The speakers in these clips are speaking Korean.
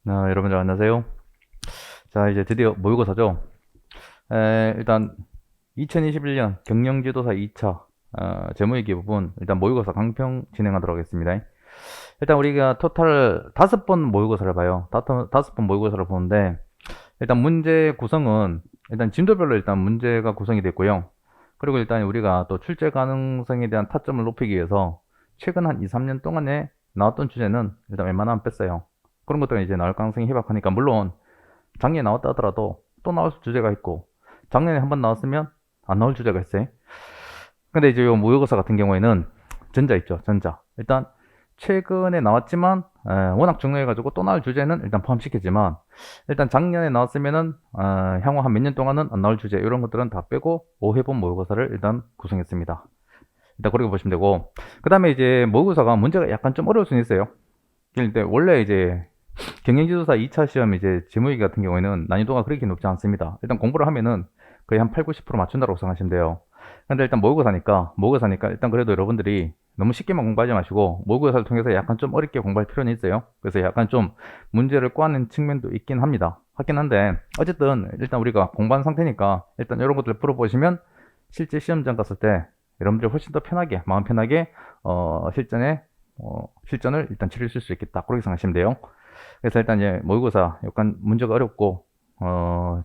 여러분들 안녕하세요. 자, 이제 드디어 모의고사죠. 일단 2021년 경영지도사 2차 재무회계 부분 일단 모의고사 강평 진행하도록 하겠습니다. 일단 우리가 토탈 5번 모의고사를 봐요. 5번 모의고사를 보는데 일단 문제 구성은 일단 진도별로 일단 문제가 구성이 됐고요. 그리고 일단 우리가 또 출제 가능성에 대한 타점을 높이기 위해서 최근 한 2, 3년 동안에 나왔던 주제는 일단 웬만하면 뺐어요. 그런 것들은 이제 나올 가능성이 희박하니까, 물론 작년에 나왔다 하더라도 또 나올 주제가 있고, 작년에 한번 나왔으면 안 나올 주제가 있어요. 근데 이제 요 모의고사 같은 경우에는 전자 있죠, 전자. 일단 최근에 나왔지만 워낙 중요해가지고 또 나올 주제는 일단 포함시키지만, 일단 작년에 나왔으면은 향후 한 몇 년 동안은 안 나올 주제, 이런 것들은 다 빼고 5회분 모의고사를 일단 구성했습니다. 일단 그렇게 보시면 되고, 그 다음에 이제 모의고사가 문제가 약간 좀 어려울 수는 있어요. 근데 원래 이제 경영지도사 2차 시험 이제 재무회계 같은 경우에는 난이도가 그렇게 높지 않습니다. 일단 공부를 하면은 거의 한 8, 90% 맞춘다고 생각하시면 돼요. 근데 일단 모의고사니까 일단 그래도 여러분들이 너무 쉽게만 공부하지 마시고 모의고사를 통해서 약간 좀 어렵게 공부할 필요는 있어요. 그래서 약간 좀 문제를 꽈는 측면도 있긴 합니다. 하긴 한데 어쨌든 일단 우리가 공부한 상태니까 일단 이런 것들 풀어보시면 실제 시험장 갔을 때 여러분들이 훨씬 더 편하게, 마음 편하게 실전을 일단 치르실 수 있겠다, 그렇게 생각하시면 돼요. 그래서 일단 이제 모의고사 약간 문제가 어렵고,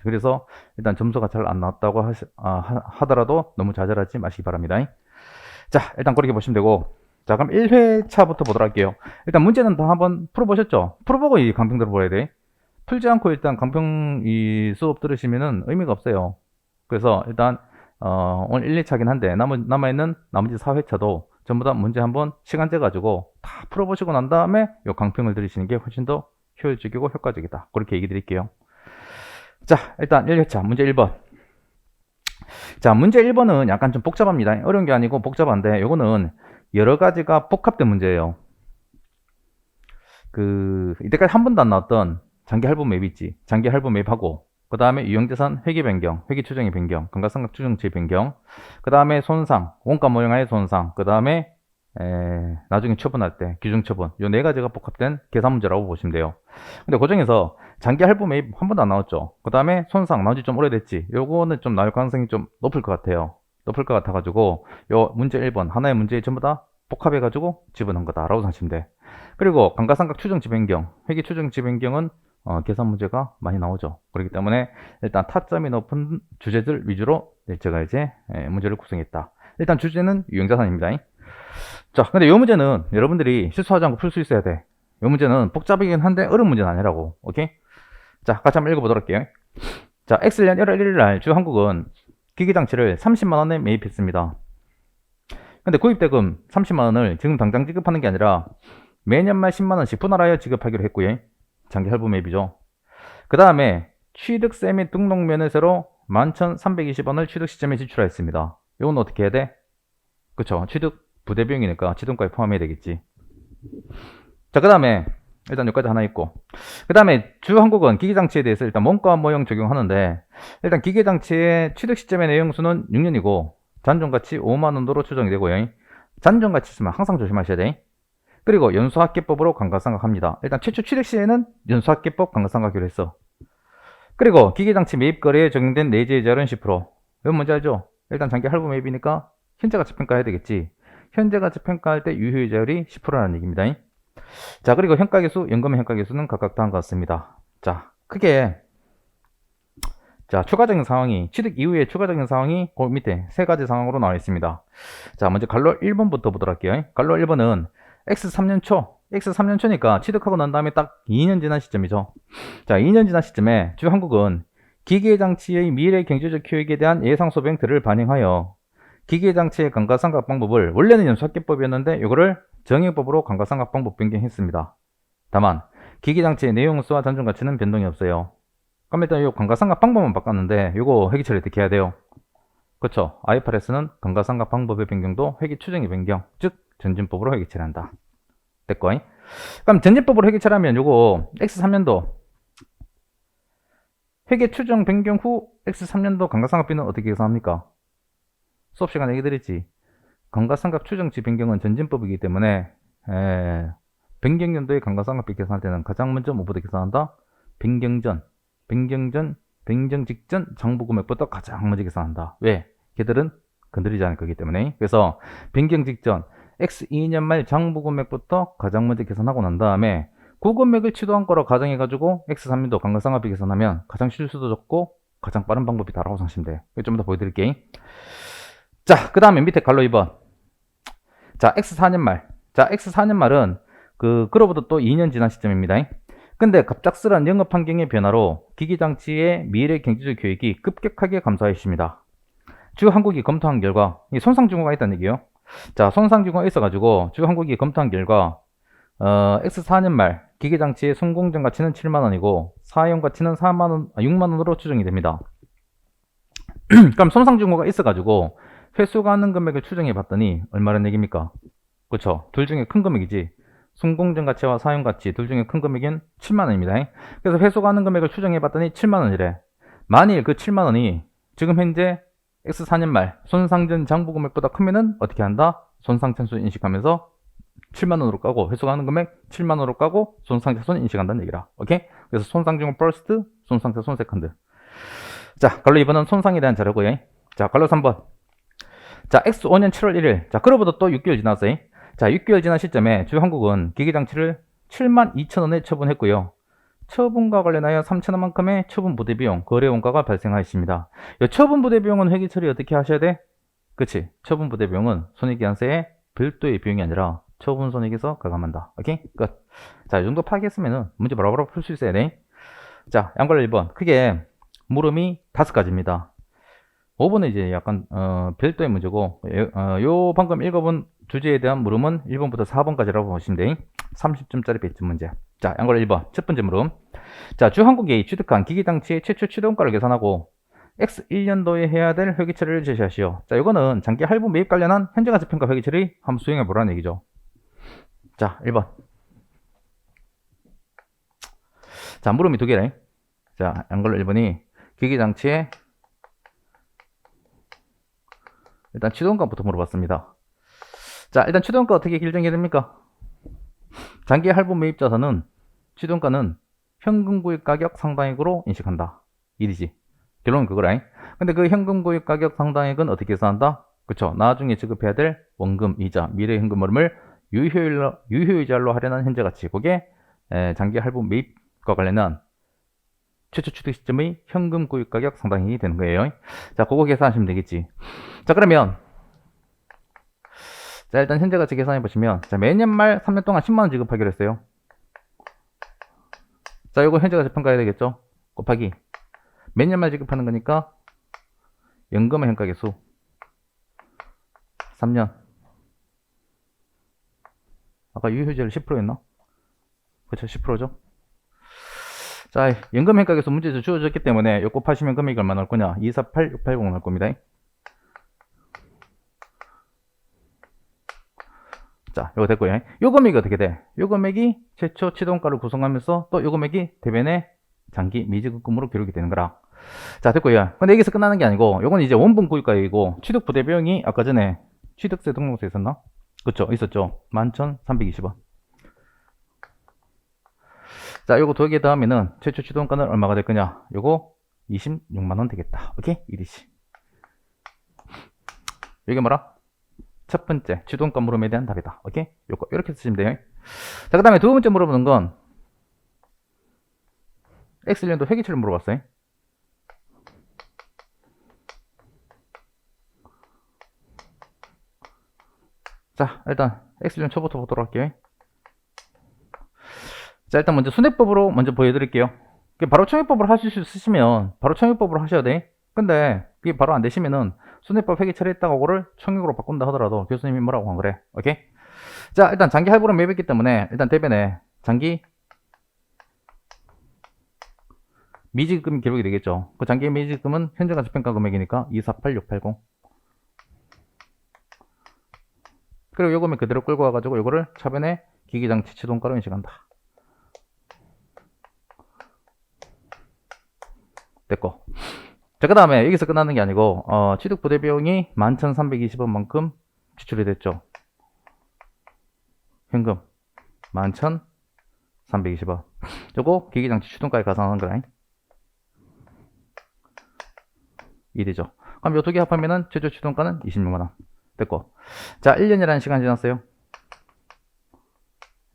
그래서 일단 점수가 잘 안 나왔다고 하더라도 너무 좌절하지 마시기 바랍니다. 자, 일단 그렇게 보시면 되고, 자, 그럼 1회차부터 보도록 할게요. 일단 문제는 다 한번 풀어보셨죠? 풀어보고 이 강평 들어보야 돼. 풀지 않고 일단 강평 이 수업 들으시면은 의미가 없어요. 그래서 일단 오늘 1, 2차긴 한데 남아있는 나머지 4회차도 전부 다 문제 한번 시간 재가지고 다 풀어보시고 난 다음에 요 강평을 들으시는 게 훨씬 더 효율적이고 효과적이다, 그렇게 얘기 드릴게요. 자, 일단 1회차 문제 1번. 자, 문제 1번은 약간 좀 복잡합니다. 어려운 게 아니고 복잡한데 요거는 여러 가지가 복합된 문제예요. 이때까지 한 번도 안 나왔던 장기 할부 매입 있지. 장기 할부 매입하고, 그 다음에 유형자산 회계 변경, 회계 추정의 변경, 감가상각 추정치 변경, 그 다음에 손상, 원가 모형하의 손상, 그 다음에 나중에 처분할 때 기준 처분, 요 네 가지가 복합된 계산 문제라고 보시면 돼요. 근데 그 중에서 장기 할부 매입 한 번도 안 나왔죠. 그 다음에 손상 나온 지 좀 오래됐지. 요거는 좀 나올 가능성이 좀 높을 것 같아요. 높을 것 같아가지고 요 문제 1번 하나의 문제에 전부 다 복합해가지고 집어넣은 거다라고 생각하시면 돼. 그리고 감가상각 추정치 변경, 회계 추정치 변경은 계산 문제가 많이 나오죠. 그렇기 때문에 일단 타점이 높은 주제들 위주로 제가 이제 문제를 구성했다. 일단 주제는 유형자산입니다. 자, 근데 이 문제는 여러분들이 실수하지 않고 풀 수 있어야 돼. 이 문제는 복잡하긴 한데 어려운 문제는 아니라고. 오케이? 자, 같이 한번 읽어보도록 할게요. 자, X년 1월 1일 날 주한국은 기기장치를 30만원에 매입했습니다. 근데 구입대금 30만원을 지금 당장 지급하는 게 아니라 매년 말 10만원씩 분할하여 지급하기로 했고요. 장기 할부 매입이죠. 그 다음에 취득세 및 등록면허세로 11,320원을 취득 시점에 지출하였습니다. 이건 어떻게 해야 돼? 그쵸? 취득 부대비용이니까 취득가에 포함해야 되겠지. 자, 그 다음에 일단 여기까지 하나 있고, 그 다음에 주한국은 기기장치에 대해서 일단 원가 모형 적용하는데, 일단 기기장치의 취득 시점의 내용수는 6년이고 잔존가치 5만원으로 추정이 되고요. 잔존가치 있으면 항상 조심하셔야 돼. 그리고 연수합계법으로 감가상각합니다. 일단 최초 취득 시에는 연수합계법 감가상각하기로 했어. 그리고 기기장치 매입거래에 적용된 내재이자율은 10%. 이건 뭔지 알죠? 일단 장기 할부 매입이니까 현재가치 평가해야 되겠지. 현재가치 평가할 때 유효이자율이 10%라는 얘기입니다. 자, 그리고 현가계수, 연금 현가계수는 각각 다음과 같습니다. 자, 크게 추가적인 상황이, 취득 이후에 추가적인 상황이 그 밑에 세 가지 상황으로 나와 있습니다. 자, 먼저 갈로 1번부터 보도록 할게요. 갈로 1번은 X3년 초니까 취득하고 난 다음에 딱 2년 지난 시점이죠. 자, 2년 지난 시점에 주한국은 기계장치의 미래 경제적 효익에 대한 예상 소비행들을 반영하여 기계장치의 감가상각 방법을, 원래는 연수합계법이었는데 이거를 정액법으로 감가상각 방법 변경했습니다. 다만 기계장치의 내용수와 잔존가치는 변동이 없어요. 그럼 일단 이 감가상각 방법만 바꿨는데 이거 회계 처리 어떻게 해야 돼요? 그렇죠. IFRS는 감가상각 방법의 변경도 회계 추정의 변경, 즉 전진법으로 회계 처리한다. 됐고, 그럼 전진법으로 회계 처리하면 요거 X3년도 회계 추정 변경 후 X3년도 감가상각비는 어떻게 계산합니까? 수업 시간에 얘기 드렸지. 감가상각 추정치 변경은 전진법이기 때문에 변경연도의 감가상각비 계산할 때는 가장 먼저 뭐부터 계산한다? 변경 직전 장부 금액부터 가장 먼저 계산한다. 왜? 걔들은 건드리지 않을 거기 때문에. 그래서 변경 직전 X 2년 말 장부 금액부터 가장 먼저 계산하고 난 다음에 그 금액을 취도한 거로 가정해가지고 X 3년도 감가상각비 계산하면 가장 실수도 적고 가장 빠른 방법이다라고 생각하시면 돼. 이거 좀 더 보여드릴게요. 자, 그 다음에 밑에 갈로 2번. 자, X 4년 말. 자, X 4년 말은 그로부터 또 2년 지난 시점입니다. 근데 갑작스런 영업 환경의 변화로 기기장치의 미래 경제적 효익이 급격하게 감소했습니다. 주한국이 검토한 결과 손상 증후가 있다는 얘기예요. 자, 손상 증후가 있어가지고 주한국이 검토한 결과 X 4년 말 기기장치의 순공정 가치는 7만원이고 사용 가치는 6만원으로 추정이 됩니다. 그럼 손상 증후가 있어가지고 회수가능 금액을 추정해 봤더니 얼마란 얘기입니까? 그쵸? 둘 중에 큰 금액이지. 순공정 가치와 사용 가치 둘 중에 큰 금액은 7만원입니다. 그래서 회수가능 금액을 추정해 봤더니 7만원이래. 만일 그 7만원이 지금 현재 X 4년 말 손상 전 장부 금액보다 크면은 어떻게 한다? 손상차손 인식하면서 7만원으로 까고 회수가능 금액 7만원으로 까고 손상차손 인식한다는 얘기라. 오케이? 그래서 손상증후 퍼스트, 손상차손 세컨드. 자, 갈로 2번은 손상에 대한 자료고요. 자, 갈로 3번. 자, X 5년 7월 1일. 자, 그로부터 또 6개월 지났어요. 자, 6개월 지난 시점에 주한국은 기기장치를 72,000원에 처분했고요. 처분과 관련하여 3,000원만큼의 처분 부대 비용, 거래 원가가 발생하였습니다. 이 처분 부대 비용은 회계 처리 어떻게 하셔야 돼? 그치? 처분 부대 비용은 손익계산서의 별도의 비용이 아니라 처분 손익에서 가감한다. 오케이? 끝. 자, 이 정도 파악했으면은 문제 바로바로 풀 수 있어야 돼. 자, 양걸로 1번. 크게 물음이 5가지입니다. 5번은 이제 약간 별도의 문제고 요 방금 읽어본 주제에 대한 물음은 1번부터 4번까지라고 보시면 돼. 30점짜리 배점 문제. 자, 양걸로 1번 첫 번째 물음. 자, 주한국이 취득한 기기장치의 최초 취득원가를 계산하고 X 1년도에 해야 될 회계 처리를 제시하시오. 자, 이거는 장기 할부 매입 관련한 현재가치평가 회계 처리 한번 수행해 보라는 얘기죠. 자, 1번. 자, 물음이 2개래. 자, 양걸로 1번이 기기장치의 일단 취득원가부터 물어봤습니다. 자, 일단 취득원가 어떻게 결정해야 됩니까? 장기 할부 매입자산은 취득원가는 현금 구입 가격 상당액으로 인식한다. 일이지. 결론은 그거라. 근데 그 현금 구입 가격 상당액은 어떻게 계산한다? 그쵸? 나중에 지급해야 될 원금, 이자, 미래 현금 흐름을 유효이자로 할인한 현재 가치. 그게 장기 할부 매입과 관련한 최초 취득 시점의 현금 구입 가격 상당액이 되는 거예요. 자, 그거 계산하시면 되겠지. 자, 그러면 자, 일단 현재 가치 계산해 보시면 자, 매년 말 3년 동안 10만원 지급하기로 했어요. 자, 이거 현재 가치 평가해야 되겠죠? 곱하기 매년 말 지급하는 거니까 연금의 현가계수 3년. 아까 유효이자를 10%였나? 그쵸, 10%죠. 자, 연금 현가계수 문제에서 주어졌기 때문에 이거 곱하시면 금액이 얼마 나올 거냐? 248680 나올 겁니다. 자, 요거 됐고요. 요 금액이 어떻게 돼? 요 금액이 최초 취득원가를 구성하면서 또 요 금액이 대변의 장기 미지급금으로 기록이 되는 거라. 자, 됐고요. 근데 여기서 끝나는 게 아니고 요건 이제 원분 구입가액이고 취득 부대 비용이 아까 전에 취득세 등록세 있었나? 그쵸, 있었죠. 11,320원. 자, 요거 두 개 더하면은 최초 취득원가는 얼마가 될 거냐? 요거 26만원 되겠다. 오케이? 이리시. 이게 뭐라? 첫 번째 취득원가 물음에 대한 답이다. 오케이? 요거 이렇게 쓰시면 돼요. 자, 그 다음에 두 번째 물어보는 건 X1년도 회계처를 물어봤어요. 자, 일단 X1년 초부터 보도록 할게요. 자, 일단 먼저 손해법으로 먼저 보여드릴게요. 바로 청약법으로 하실 수 있으시면 바로 청약법으로 하셔야 돼. 근데 그게 바로 안 되시면은 손해법 회계 처리했다가 그거를 청약으로 바꾼다 하더라도 교수님이 뭐라고 한 거래. 오케이? 자, 일단 장기 할부를 매입했기 때문에 일단 대변에 장기 미지급금이 기록이 되겠죠. 그 장기 미지급금은 현재 가치평가 금액이니까 248680. 그리고 요 금액 그대로 끌고 와가지고 요거를 차변에 기기장치 취득원가로 인식한다. 됐고. 자, 그 다음에 여기서 끝나는 게 아니고 취득 부대 비용이 11,320원만큼 지출이 됐죠. 현금 11,320원. 요거 기기장치 추동가에 가산하는 거라. 이 되죠. 그럼 요 두 개 합하면은 최저 추동가는 26만원. 됐고. 자, 1년이라는 시간이 지났어요.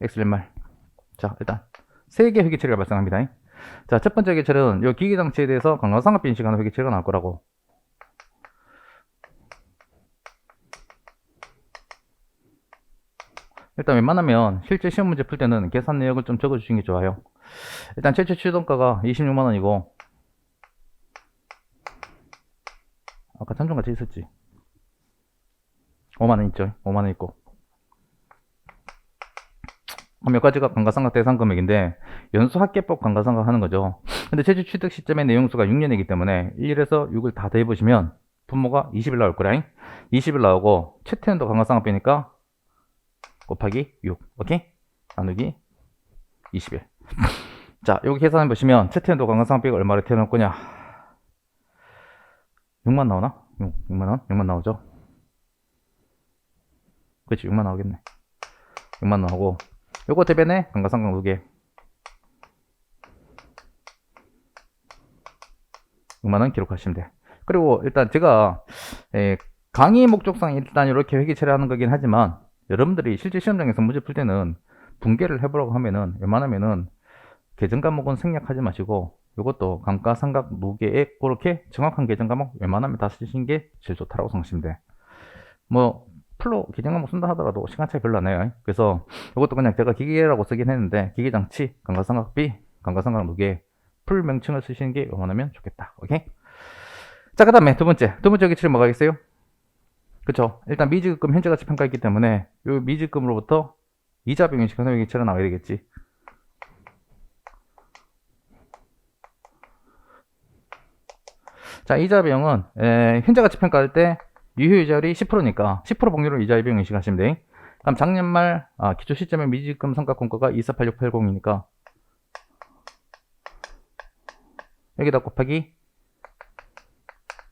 X랜말. 자, 일단 3개 회계 처리가 발생합니다. 자, 첫 번째 회계 처리는 요 기기장치에 대해서 감가상각비 인식하는 회계 처리가 나올 거라고. 일단 웬만하면 실제 시험 문제 풀 때는 계산 내역을 좀 적어 주시는 게 좋아요. 일단 최초 추동가가 26만원이고 아까 참종 같이 있었지. 5만원 있죠. 5만원 있고 몇 가지가 감가상각 대상 금액인데 연수 합계법 감가상각 하는 거죠. 근데 최초 취득 시점의 내용수가 6년이기 때문에 1에서 6을 다 더해보시면 분모가 20일 나올 거라. 20일 나오고 최태연도 감가상각 빼니까 곱하기 6. 오케이? 나누기 20일. 자, 여기 계산해 보시면 최태연도 감가상각 빼고 얼마를 태어날 거냐? 6만 나오나? 6만원? 6만 나오죠? 그렇지, 6만 나오겠네. 6만 나오고 요거 대변에 감가상각 2개 6만원 기록하시면 돼. 그리고 일단 제가 강의 목적상 일단 이렇게 회계 처리하는 거긴 하지만 여러분들이 실제 시험장에서 문제 풀 때는 분계를 해보라고 하면은 웬만하면은 계정 과목은 생략하지 마시고 요것도 감가상각 무게에 그렇게 정확한 계정 과목 웬만하면 다 쓰시는 게 제일 좋다라고 생각하시면 돼. 뭐 풀로 계정 과목 쓴다 하더라도 시간 차이 별로 안 나요. 그래서 이것도 그냥 제가 기계라고 쓰긴 했는데 기계장치, 감가상각비, 감가상각 무게 풀 명칭을 쓰시는 게 원하면 좋겠다. 오케이? 자, 그 다음에 두 번째 회계 처리 뭐가 있어요? 그쵸? 일단 미지급금 현재가치 평가했기 때문에 요 미지급금으로부터 이자 비용 인식 회계 처리 나와야 되겠지. 자, 이자 비용은 현재가치 평가할 때 유효이자율이 10%니까 10% 복리로 이자 비용 인식하시면 돼. 그럼 작년 말 기초 시점의 미지급금 성과공과가 248680이니까 여기다 곱하기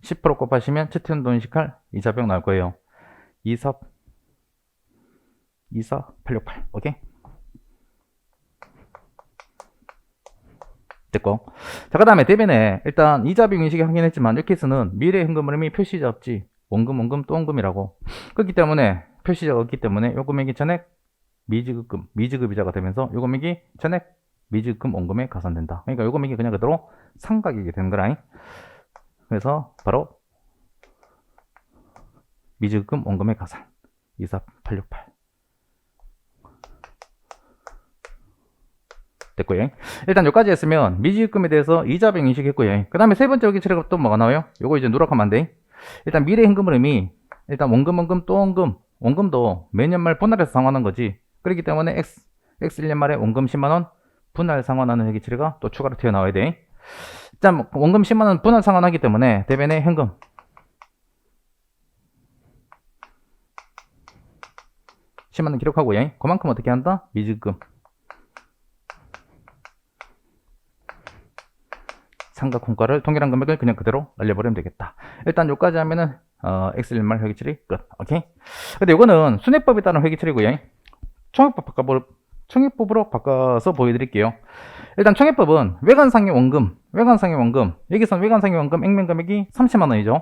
10% 곱하시면 채권도 인식할 이자 비용 나올 거예요. 24868. 오케이? 됐고. 자, 그 다음에 대변에 일단 이자 비용 인식이 하긴 했지만 이 케이스는 미래 현금 흐름이 표시자 없지. 원금 또 원금이라고. 그렇기 때문에 표시자가 없기 때문에 요 금액이 전액 미지급이자가 되면서 요 금액이 전액 미지급금 원금에 가산된다. 그러니까 요 금액이 그냥 그대로 상각이게 되는 거라. 그래서 바로 미지급금 원금에 가산 24868 됐고요. 일단 여기까지 했으면 미지급금에 대해서 이자 비용 인식했고요. 그 다음에 세 번째 회계 처리가 또 뭐가 나와요? 요거 이제 누락하면 안 돼. 일단 미래 현금 흐름이 일단 원금 또 원금도 매년 말 분할해서 상환하는 거지. 그렇기 때문에 X 1년 말에 원금 10만원 분할 상환하는 회계 처리가 또 추가로 튀어나와야 돼. 일단 원금 10만원 분할 상환하기 때문에 대변에 현금 10만원 기록하고요. 그만큼 어떻게 한다? 미지급금 상각공과를 동일한 금액을 그냥 그대로 날려버리면 되겠다. 일단 요까지 하면은 X 1년 말 회계 처리 끝. 오케이. 근데 요거는 순회법에 따른 회계 처리고요. 총회법으로 바꿔서 보여드릴게요. 일단 총회법은 외관상의 원금 여기선 외관상의 원금 액면금액이 30만원이죠. 요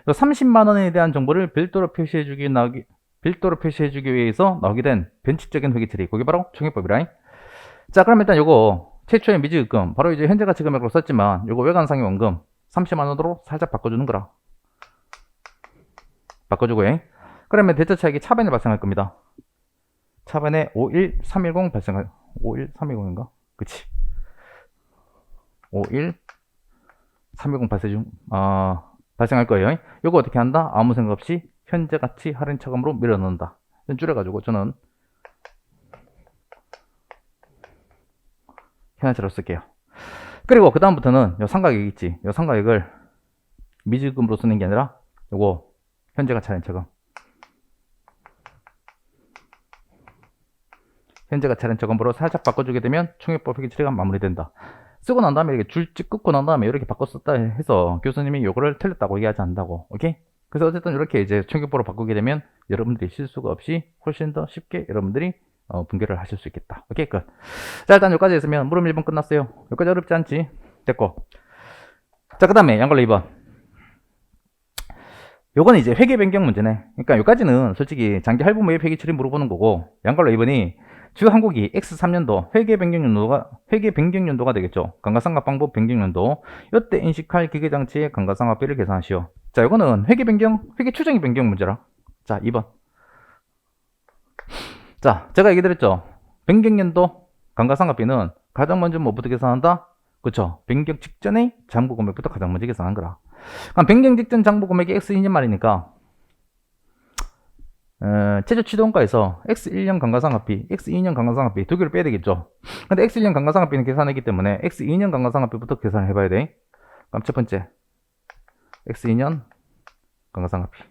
30만원에 대한 정보를 별도로 표시해주기 위해서 나오게 된 변칙적인 회계 처리, 그게 바로 총회법이라. 자, 그럼 일단 요거 최초의 미지급금 바로 이제 현재가치 금액으로 썼지만 요거 외관상의 원금 30만원으로 살짝 바꿔주는 거라. 바꿔주고요. 그러면 대처 차익이 차변에 발생할 겁니다. 차변에 51310 발생할 51310인가? 그치. 51310 발생할 거예요. 요거 어떻게 한다? 아무 생각 없이 현재가치 할인 차감으로 밀어넣는다. 줄여가지고 저는 현재로 쓸게요. 그리고 그 다음부터는 요 상가액 있지. 요 상가액을 미지급금으로 쓰는 게 아니라 요거 현재가치 할인 차감. 현재가치 할인 차감으로 살짝 바꿔주게 되면 총회법 회계 처리가 마무리된다. 쓰고 난 다음에 이렇게 줄찍 끊고 난 다음에 이렇게 바꿨었다 해서 교수님이 요거를 틀렸다고 얘기하지 않는다고. 오케이? 그래서 어쨌든 이렇게 이제 총회법으로 바꾸게 되면 여러분들이 실수가 없이 훨씬 더 쉽게 여러분들이 분괴를 하실 수 있겠다. 오케이, 끝. 자, 일단 여기까지 했으면 물음 1번 끝났어요. 여기까지 어렵지 않지? 됐고. 자, 그 다음에 양걸로 2번. 요거는 이제 회계 변경 문제네. 그러니까 여기까지는 솔직히 장기 할부 매입 회계 처리 물어보는 거고, 양걸로 2번이 주 한국이 X3년도 회계 변경 연도가 되겠죠. 감가상각 방법 변경 연도. 이때 인식할 기계장치의 감가상각비를 계산하시오. 자, 요거는 회계 추정의 변경 문제라. 자, 2번. 자, 제가 얘기 드렸죠. 변경연도 감가상각비는 가장 먼저 뭐부터 계산한다? 그쵸? 변경 직전의 장부 금액부터 가장 먼저 계산한 거라. 그럼 변경 직전 장부 금액이 X2년 말이니까 최저 취득원가에서 X1년 감가상각비, X2년 감가상각비 두 개를 빼야 되겠죠. 근데 X1년 감가상각비는 계산했기 때문에 X2년 감가상각비부터 계산을 해봐야 돼. 그럼 첫 번째 X2년 감가상각비.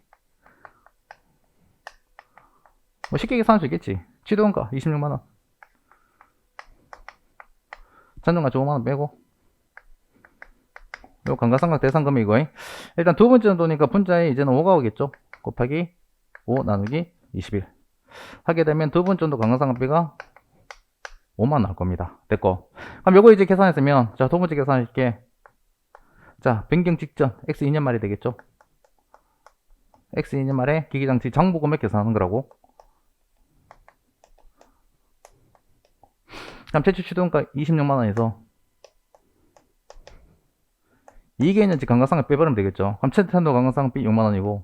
뭐 쉽게 계산할 수 있겠지. 취득원가 26만원, 잔존가치 5만원 빼고 요 감가상각 대상금액이고, 일단 두 번째 연도니까 분자에 이제는 5가 오겠죠. 곱하기 5 나누기 21 하게 되면 두 번째 연도 감가상각비가 5만 나올 겁니다. 됐고, 그럼 요거 이제 계산했으면, 자, 두 번째 계산할게. 자, 변경 직전 X2년 말이 되겠죠. X2년 말에 기계장치 장부 금액 계산하는 거라고. 그럼 최초 취득원가 26만원에서 이계년치 감가상각 빼버리면 되겠죠. 그럼 첫째 연도 감가상각비 6만원이고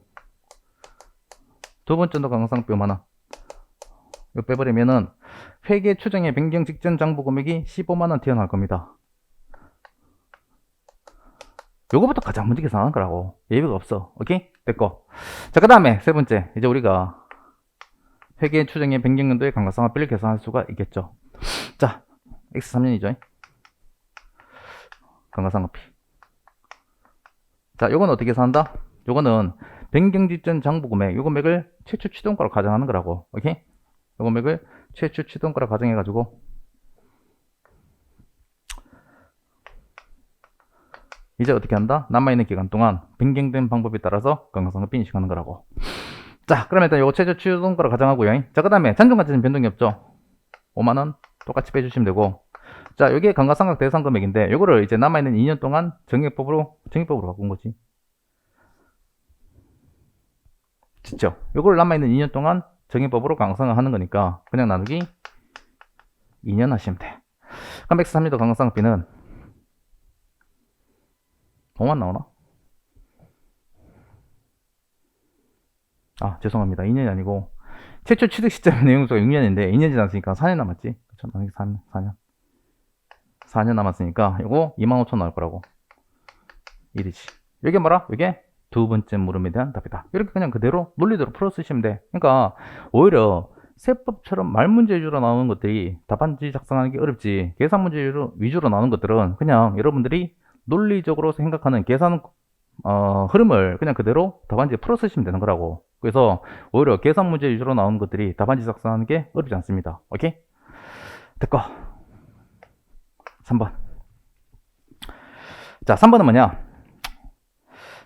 두 번째 연도 감가상각비 5만원 이거 빼버리면은 회계 추정의 변경 직전 장부 금액이 15만원 튀어나올 겁니다. 요거부터 가장 먼저 계산하는 거라고. 예외가 없어. 오케이? 됐고, 자, 그 다음에 세 번째, 이제 우리가 회계 추정의 변경연도의 감가상각비를 계산할 수가 있겠죠. 자, X3년이죠. 감가상각비. 자, 요건 어떻게 계산한다? 요거는 변경 직전 장부 금액, 요 금액을 최초 취득원가로 가정하는 거라고. 오케이? 요 금액을 최초 취득원가로 가정해가지고 이제 어떻게 한다? 남아있는 기간 동안 변경된 방법에 따라서 감가상각비 인식하는 거라고. 자, 그러면 일단 요거 최저 취득원가로 가정하고요. 자, 그 다음에 잔존가치는 변동이 없죠. 5만원 똑같이 빼주시면 되고, 자, 요게 감가상각 대상 금액인데 요거를 이제 남아있는 2년 동안 정액법으로 바꾼 거지. 진짜 요걸 남아있는 2년 동안 정액법으로 감가상각 하는 거니까 그냥 나누기 2년 하시면 돼. 그럼 X3년도 감가상각비는 5만 나오나? 아, 죄송합니다. 2년이 아니고 최초 취득 시점 내용수가 6년인데 2년 지났으니까 4년 남았지. 그쵸? 4년 남았으니까 요거 25,000 나올 거라고. 이리지. 이게 뭐라? 이게 두 번째 물음에 대한 답이다. 이렇게 그냥 그대로 논리대로 풀어 쓰시면 돼. 그러니까 오히려 세법처럼 말 문제 위주로 나오는 것들이 답안지 작성하는 게 어렵지, 계산 문제 위주로 나오는 것들은 그냥 여러분들이 논리적으로 생각하는 계산 흐름을 그냥 그대로 답안지에 풀어 쓰시면 되는 거라고. 그래서 오히려 계산 문제 위주로 나오는 것들이 답안지 작성하는 게 어렵지 않습니다. 오케이? 됐고, 3번. 자, 3번은 뭐냐?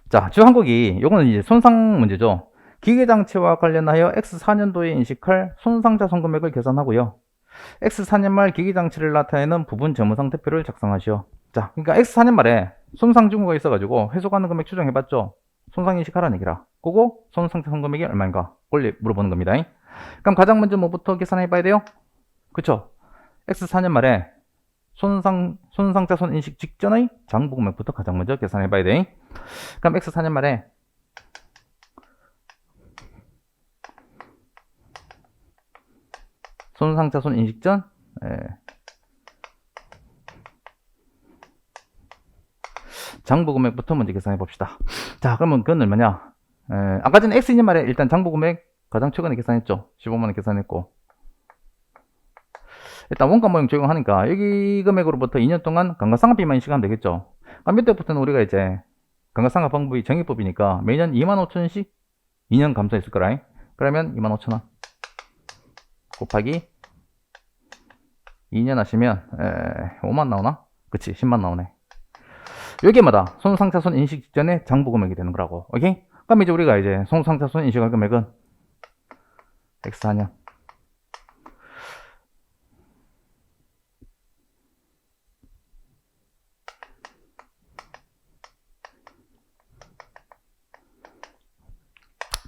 자, 주한국이 요거는 이제 손상 문제죠. 기계장치와 관련하여 X4년도에 인식할 손상자손 금액을 계산하고요. X4년 말 기계장치를 나타내는 부분 재무상태표를 작성하시오. 자, 그러니까 X4년 말에 손상 증후가 있어가지고 회수가능 금액 추정해봤죠. 손상 인식하라는 얘기라. 그거 손상자손 금액이 얼마인가? 그걸 물어보는 겁니다. 그럼 가장 먼저 뭐부터 계산해봐야 돼요? 그쵸? X4년 말에 손상자손 인식 직전의 장부 금액부터 가장 먼저 계산해봐야 돼. 그럼 X4년 말에 손상자손 인식 전 장부 금액부터 먼저 계산해 봅시다. 자, 그러면 그건 얼마냐? 아까 전에 X2년 말에 일단 장부 금액 가장 최근에 계산했죠. 15만원 계산했고, 일단 원가 모형 적용하니까 여기 금액으로부터 2년 동안 감가상각비만 인식하면 되겠죠. 그럼 이때부터는 우리가 이제 감가상각 방법이 정액법이니까 매년 25,000원씩 2년 감소했을 거라. 그러면 25,000원 곱하기 2년 하시면 5만 나오나? 그치, 10만 나오네. 여기에 뭐다? 손상자손 인식 직전에 장부 금액이 되는 거라고. 오케이? 그럼 이제 우리가 이제 손상자손 인식할 금액은 X4년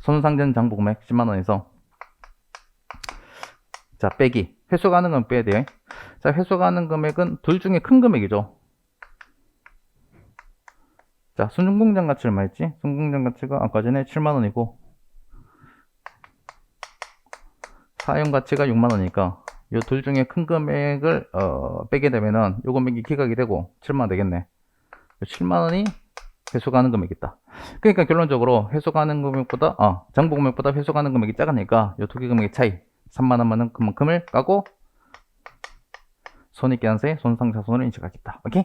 손상된 장부 금액 10만원에서 자 빼기 회수 가능 금액 빼야 돼요. 자 회수 가능 금액은 둘 중에 큰 금액이죠. 자 순공정 가치 얼마였지? 순공정 가치가 아까 전에 7만원이고 사용 가치가 6만원이니까 요 둘 중에 큰 금액을 빼게 되면은 요 금액이 기각이 되고 7만원 되겠네. 7만원이 회수 가능 금액이다. 그러니까 결론적으로 회수 가능 금액보다 장부 금액보다 회수 가능 금액이 작으니까 요 두 개 금액의 차이 3만원만은 그만큼을 까고 손익계산서에 손상자손을 인식하겠다. 오케이?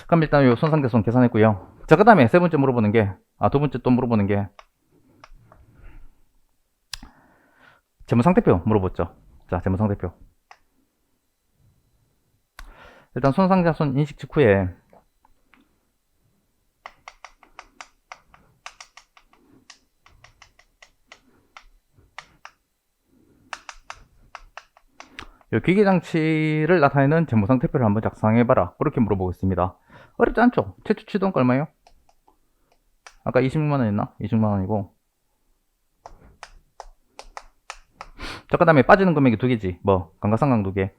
그럼 일단 요 손상자손 계산했고요. 자, 그 다음에 세 번째 물어보는 게, 두 번째 또 물어보는 게, 재무상태표 물어봤죠. 자, 재무상태표. 일단 손상자손 인식 직후에, 요 기계장치를 나타내는 재무상태표를 한번 작성해봐라. 그렇게 물어보겠습니다. 어렵지 않죠? 최초 취득원가 얼마예요? 아까 26만원이었나? 26만원이고. 자, 그 다음에 빠지는 금액이 두 개지. 뭐, 감가상각 두 개.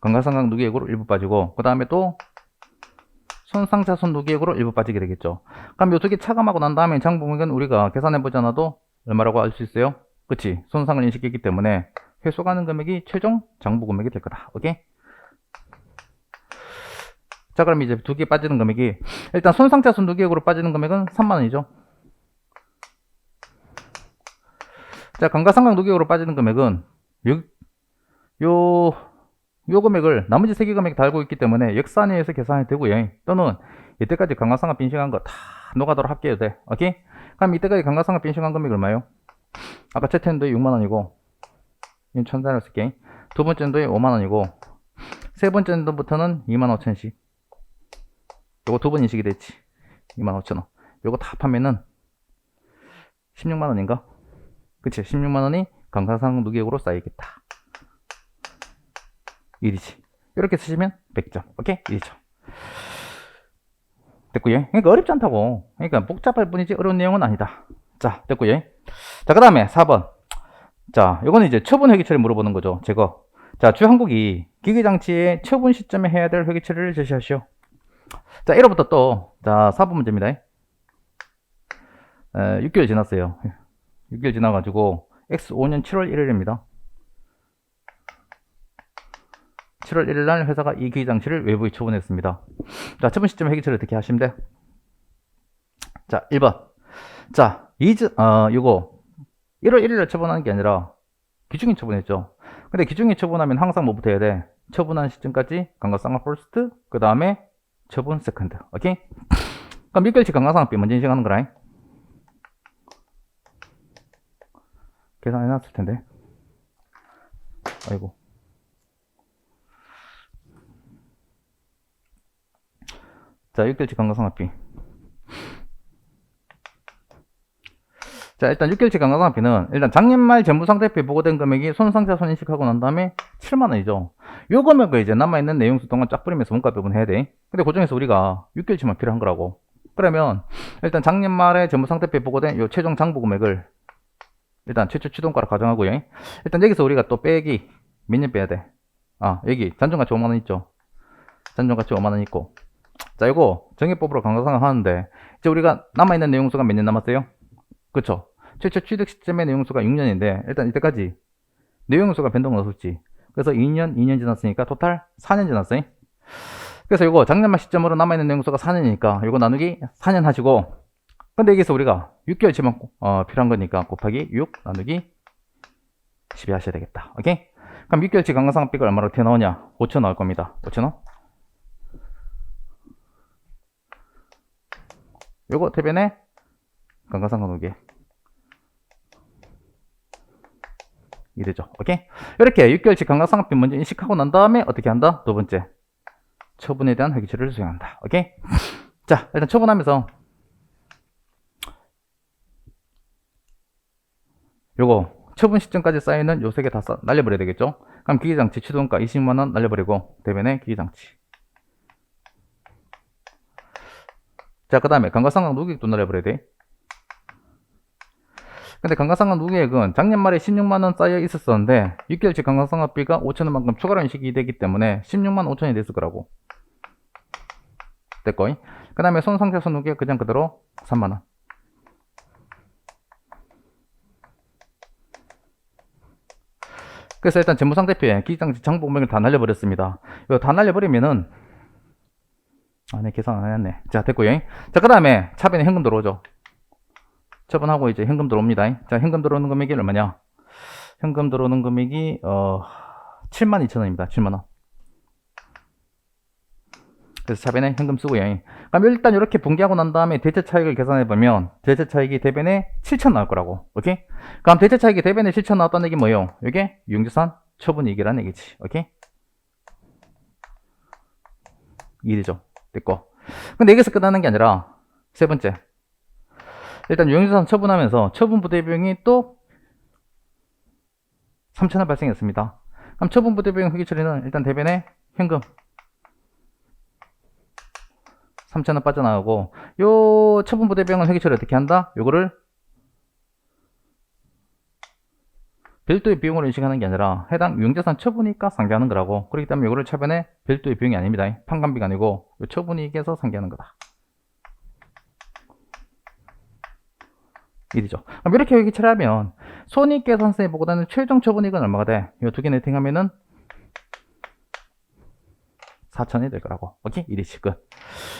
감가상각 누계액으로 일부 빠지고, 그 다음에 또, 손상자손 누계액으로 일부 빠지게 되겠죠. 그럼 요 두 개 차감하고 난 다음에 장부금액은 우리가 계산해보지 않아도 얼마라고 알 수 있어요? 그치? 손상을 인식했기 때문에 회수 가능 금액이 최종 장부 금액이 될 거다. 오케이? 자, 그럼 이제 두 개 빠지는 금액이, 일단 손상자손 누계액으로 빠지는 금액은 3만원이죠. 자, 감가상각 누계액으로 빠지는 금액은, 요 금액을 나머지 세 개 금액 다 알고 있기 때문에 역산해서 계산이 되고요. 또는 이때까지 감가상각 빈식한 거 다 노가다로 합계해도 돼. 오케이? 그럼 이때까지 감가상각 빈식한 금액이 얼마요? 아까 첫 년도에 6만원이고, 이건 1,400원 쓸게. 두 번째 년도에 5만원이고, 세 번째 년도부터는 25,000원씩. 요거 두 번 인식이 됐지. 25,000원. 요거 다 합하면은 16만원인가? 그치? 16만원이 감가상각 누계액으로 쌓이겠다. 일이지. 이렇게 쓰시면 100점. 오케이? 1점. 됐고요. 그러니까 어렵지 않다고. 그러니까 복잡할 뿐이지 어려운 내용은 아니다. 자, 됐고요. 자, 그 다음에 4번. 자, 요거는 이제 처분 회계 처리 물어보는 거죠. 제거. 자, 주한국이 기계장치의 처분 시점에 해야 될 회계 처리를 제시하시오. 자, 1호부터 또, 자, 4번 문제입니다. 6개월 지났어요. 6개월 지나가지고, X5년 7월 1일입니다. 7월 1일 날 회사가 이 기계장치를 외부에 처분했습니다. 자, 처분 시점 회계 처리 어떻게 하시면 돼? 자, 1번. 자, 요거, 1월 1일 날 처분하는 게 아니라, 기중인 처분했죠. 근데 기중인 처분하면 항상 뭐부터 해야 돼? 처분한 시점까지 감가상각 퍼스트, 그 다음에 처분 세컨드. 오케이? 그럼 6개월치 감가상각비 먼저 인식하는 거라. 계산해놨을 텐데. 아이고. 자, 6개월치 감가상각비. 자, 일단 6개월치 감가상각비는 일단 작년 말 재무상태표에 보고된 금액이 손상자손 인식하고 난 다음에 7만원이죠. 요 금액을 이제 남아있는 내용수 동안 쫙 뿌리면서 원가 배분해야 돼. 근데 그 중에서 우리가 6개월치만 필요한 거라고. 그러면 일단 작년 말에 재무상태표에 보고된 요 최종 장부 금액을 일단 최초 취득원가로 가정하고요. 일단 여기서 우리가 또 빼기 몇 년 빼야 돼? 여기 잔존가치 5만원 있죠. 잔존가치 5만원 있고. 자, 이거 정액법으로 감가상각 하는데 이제 우리가 남아있는 내용수가 몇 년 남았어요? 그쵸? 최초 취득 시점의 내용수가 6년인데 일단 이때까지 내용수가 변동은 없었지. 그래서 2년 지났으니까 토탈 4년 지났어요. 그래서 이거 작년 말 시점으로 남아있는 내용수가 4년이니까 이거 나누기 4년 하시고, 근데 여기서 우리가 6개월치만 필요한 거니까 곱하기 6 나누기 12 하셔야 되겠다. 오케이? 그럼 6개월치 감가상각비가 얼마로 튀어나오냐? 5천 나올 겁니다. 5천원? 요거 대변에 감가상각 누계 이래죠. 오케이? 이렇게 6개월치 감가상각비 먼저 인식하고 난 다음에 어떻게 한다? 두 번째, 처분에 대한 회계 처리를 수행한다. 오케이? 자, 일단 처분하면서 요거 처분 시점까지 쌓이는 요 세 개 다 날려버려야 되겠죠? 그럼 기계장치 취득원가 20만원 날려버리고 대변에 기계장치. 자, 그 다음에 감가상각 누계액도 날려버려야 돼. 근데 감가상각 누계액은 작년 말에 16만원 쌓여 있었었는데 6개월치 감가상각비가 5천원만큼 추가로 인식이 되기 때문에 16만 5천이 됐을 거라고. 됐고, 그 다음에 손상태손 누계액 그냥 그대로 3만원. 그래서 일단 재무상태표에 기장지 장부금액을 다 날려버렸습니다. 이거 다 날려버리면은 네, 계산 안 했네. 자, 됐고요. 자, 그 다음에 차변에 현금 들어오죠. 처분하고 이제 현금 들어옵니다. 자, 현금 들어오는 금액이 얼마냐? 현금 들어오는 금액이 72,000원입니다. 7만원. 그래서 차변에 현금 쓰고요. 그럼 일단 이렇게 분기하고 난 다음에 대체 차익을 계산해 보면 대체 차익이 대변에 7,000 나올 거라고. 오케이? 그럼 대체 차익이 대변에 7,000 나왔다는 얘기 뭐예요? 이게 유형자산 처분이익이라는 얘기지. 오케이? 일이죠. 됐고. 근데 여기서 끝나는 게 아니라 세 번째. 일단 유형자산 처분하면서 처분부대비용이 또 3,000원 발생했습니다. 그럼 처분부대비용 회계 처리는 일단 대변에 현금 3,000원 빠져나가고, 요 처분부대비용은 회계 처리 어떻게 한다? 요거를 별도의 비용으로 인식하는 게 아니라 해당 유형자산 처분이익과 상계하는 거라고. 그렇기 때문에 요거를 차변에 별도의 비용이 아닙니다. 판관비가 아니고 요 처분이익에서 상계하는 거다. 일이죠. 그럼 이렇게 회계 처리하면 손익계산서에보고는 최종 처분이익은 얼마가 돼? 요 두 개 네팅하면은 4,000이 될 거라고. 오케이? 일이지. 끝.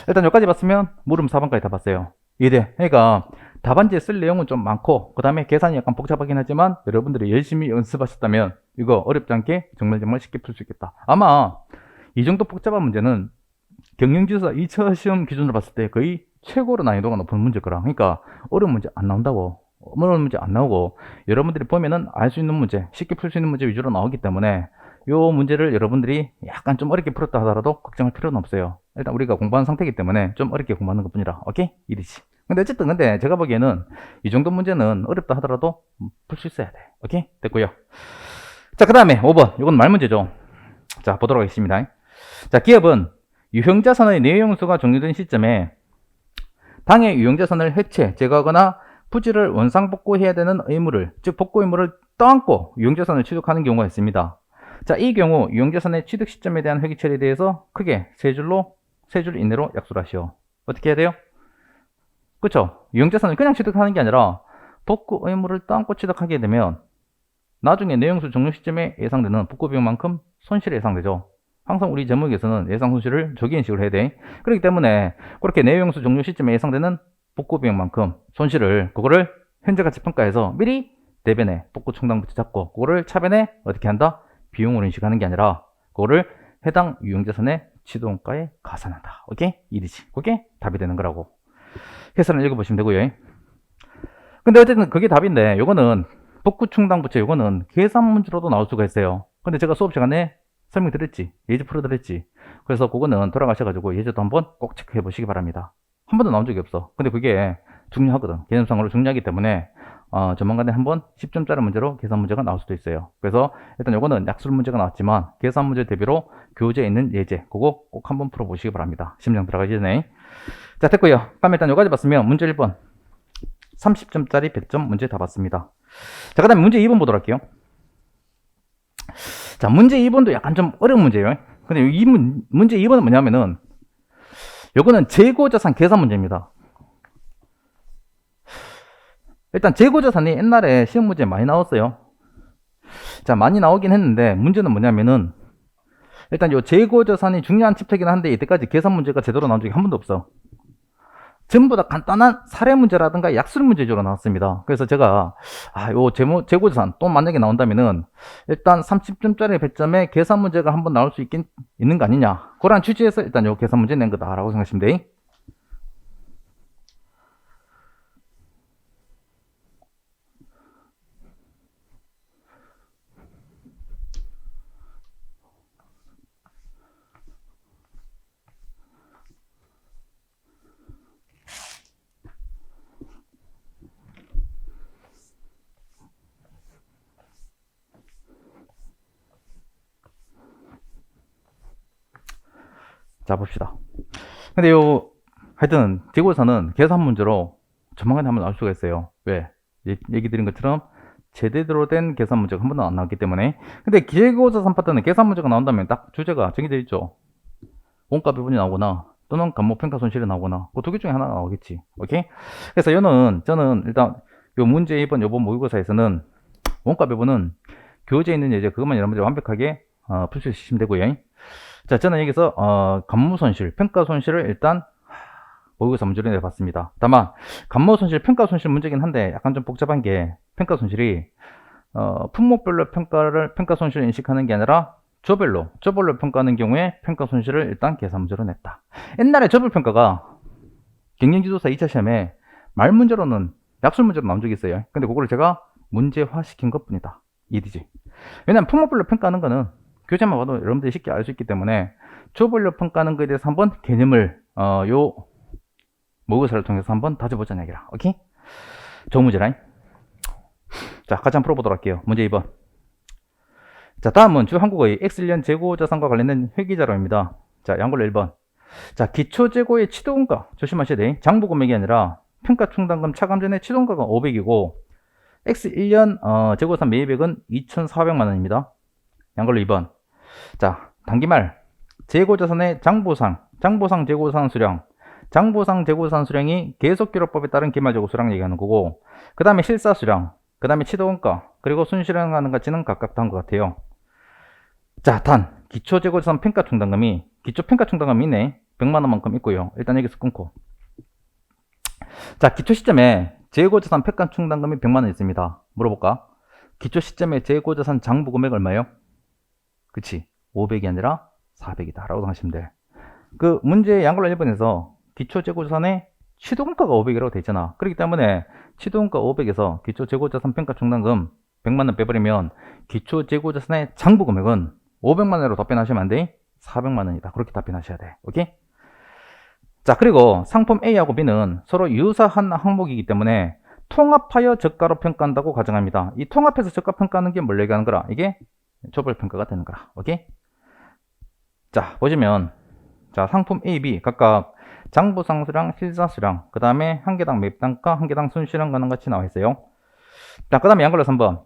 일단 여기까지 봤으면 물음 4번까지 다 봤어요. 이래. 그러니까 답안지에 쓸 내용은 좀 많고 그 다음에 계산이 약간 복잡하긴 하지만 여러분들이 열심히 연습하셨다면 이거 어렵지 않게 정말 쉽게 풀 수 있겠다. 아마 이 정도 복잡한 문제는 경영지사 2차 시험 기준으로 봤을 때 거의 최고로 난이도가 높은 문제일 거라. 그러니까 어려운 문제 안 나온다고. 어려운 문제 안 나오고 여러분들이 보면은 알 수 있는 문제, 쉽게 풀 수 있는 문제 위주로 나오기 때문에 요 문제를 여러분들이 약간 좀 어렵게 풀었다 하더라도 걱정할 필요는 없어요. 일단 우리가 공부하는 상태이기 때문에 좀 어렵게 공부하는 것 뿐이라. 오케이? 이리지. 근데 어쨌든 근데 제가 보기에는 이 정도 문제는 어렵다 하더라도 풀 수 있어야 돼. 오케이? 됐고요. 자, 그 다음에 5번. 이건 말문제죠. 자, 보도록 하겠습니다. 자, 기업은 유형자산의 내용수가 종료된 시점에 당해 유형자산을 해체, 제거하거나 부지를 원상복구해야 되는 의무를, 즉 복구 의무를 떠안고 유형자산을 취득하는 경우가 있습니다. 자, 이 경우 유형자산의 취득 시점에 대한 회계 처리에 대해서 크게 세 줄 이내로 약수를 하시오. 어떻게 해야 돼요? 그쵸? 유형자산을 그냥 취득하는 게 아니라 복구 의무를 떠안고 취득하게 되면 나중에 내용수 종료 시점에 예상되는 복구 비용만큼 손실이 예상되죠. 항상 우리 제목에서는 예상 손실을 저기인식을 해야 돼. 그렇기 때문에 그렇게 내용수 종료 시점에 예상되는 복구 비용만큼 손실을, 그거를 현재가치 평가해서 미리 대변에 복구 충당부터 잡고 그거를 차변에 어떻게 한다? 비용으로 인식하는 게 아니라 그거를 해당 유형자산의 취득원가에 가산한다. 오케이? 일이지. 그게 답이 되는 거라고. 해설을 읽어보시면 되고요. 근데 어쨌든 그게 답인데 요거는 복구 충당부채, 요거는 계산 문제로도 나올 수가 있어요. 근데 제가 수업 시간에 설명드렸지. 예제 풀어드렸지. 그래서 그거는 돌아가셔가지고 예제도 한번 꼭 체크해 보시기 바랍니다. 한 번도 나온 적이 없어. 근데 그게 중요하거든. 개념상으로 중요하기 때문에 조만간에 한번 10점짜리 문제로 계산 문제가 나올 수도 있어요. 그래서 일단 요거는 약술 문제가 나왔지만 계산 문제 대비로 교재에 있는 예제 그거 꼭 한번 풀어보시기 바랍니다. 심장 들어가기 전에. 자, 됐고요. 그럼 일단 요까지 봤으면 문제 1번 30점짜리 100점 문제 다 봤습니다. 자, 그 다음에 문제 2번 보도록 할게요. 자, 문제 2번도 약간 좀 어려운 문제예요. 근데 문제 2번은 뭐냐면은 요거는 재고자산 계산 문제입니다. 일단 재고자산이 옛날에 시험 문제 많이 나왔어요. 자, 많이 나오긴 했는데 문제는 뭐냐면은 일단 요 재고자산이 중요한 챕터이긴 한데 이때까지 계산 문제가 제대로 나온 적이 한 번도 없어. 전부 다 간단한 사례 문제라든가 약술 문제 위주로 나왔습니다. 그래서 제가 요 재고자산 또 만약에 나온다면은 일단 30점짜리 100점에 계산 문제가 한번 나올 수 있는 거 아니냐, 그런 취지에서 일단 요 계산 문제 낸 거다라고 생각하시면 돼. 자, 봅시다. 근데 하여튼 재고자산은 계산 문제로 조만간에 한번 나올 수가 있어요. 왜? 얘기 드린 것처럼 제대로 된 계산 문제가 한 번도 안 나왔기 때문에. 근데 재고자산 파트는 계산 문제가 나온다면 딱 주제가 정해져 있죠. 원가 배분이 나오거나 또는 감모평가 손실이 나오거나 그 두 개 중에 하나가 나오겠지. 오케이? 그래서 저는 일단 요 문제 2번 요번 모의고사에서는 원가 배분은 교재에 있는 예제 그것만 여러분들이 완벽하게 풀 수 있으시면 되고요. 자, 저는 여기서 감모 손실, 평가 손실을 일단 모의고사 문제로 내봤습니다. 다만 감모 손실, 평가 손실 문제긴 한데 약간 좀 복잡한 게 평가 손실이 품목별로 평가 손실을 인식하는 게 아니라 조별로 평가하는 경우에 평가 손실을 일단 계산 문제로 냈다. 옛날에 조별 평가가 경영지도사 2차 시험에 말 문제로는 약술 문제로 나온 적이 있어요. 근데 그거를 제가 문제화 시킨 것 뿐이다. 이해되지? 왜냐면 품목별로 평가하는 거는 교재만 봐도 여러분들이 쉽게 알 수 있기 때문에 조별로 평가하는 거에 대해서 한번 개념을 요 모의고사를 통해서 한번 다져보자는 얘기라. 오케이? 좋은 문제라. 자, 같이 한번 풀어보도록 할게요. 문제 2번. 자, 다음은 주한국어의 X1년 재고자산과 관련된 회계자료입니다. 자, 양걸로 1번. 자, 기초재고의 취득원가 조심하셔야 돼. 장부 금액이 아니라 평가충당금 차감 전에 취득원가가 500이고 X1년 재고자산 매입액은 2,400만 원입니다. 양걸로 2번. 자, 단기말 재고자산의 장보상 재고자산 수량, 장보상 재고자산 수량이 계속기록법에 따른 기말재고 수량 얘기하는 거고, 그 다음에 실사수량, 그 다음에 취득원가, 그리고 순실현하는 가치는 각각 다음과 같아요. 자, 단 기초재고자산 평가충당금이 기초평가충당금이 있네. 100만원만큼 있고요. 일단 여기서 끊고. 자, 기초 시점에 재고자산 평가충당금이 100만원 있습니다. 물어볼까? 기초 시점에 재고자산 장부 금액 얼마예요? 그치? 500이 아니라 400이다 라고 생각하시면 돼. 그 문제 양걸로 1번에서 기초재고자산의 취득원가가 500이라고 돼 있잖아. 그렇기 때문에 취득원가 500에서 기초재고자산 평가충당금 100만원 빼버리면 기초재고자산의 장부 금액은 500만원으로 답변하시면 안 돼. 400만원이다. 그렇게 답변하셔야 돼. 오케이? 자, 그리고 상품 A하고 B는 서로 유사한 항목이기 때문에 통합하여 저가로 평가한다고 가정합니다. 이 통합해서 저가 평가하는 게 뭘 얘기하는 거라? 이게 조별평가가 되는 거라. 오케이? 자, 보시면 자, 상품 A, B 각각 장부상수량, 실사수량, 그 다음에 한 개당 매입단가, 한 개당 순실현 가능 같이 나와 있어요. 자, 그 다음에 양걸로 3번.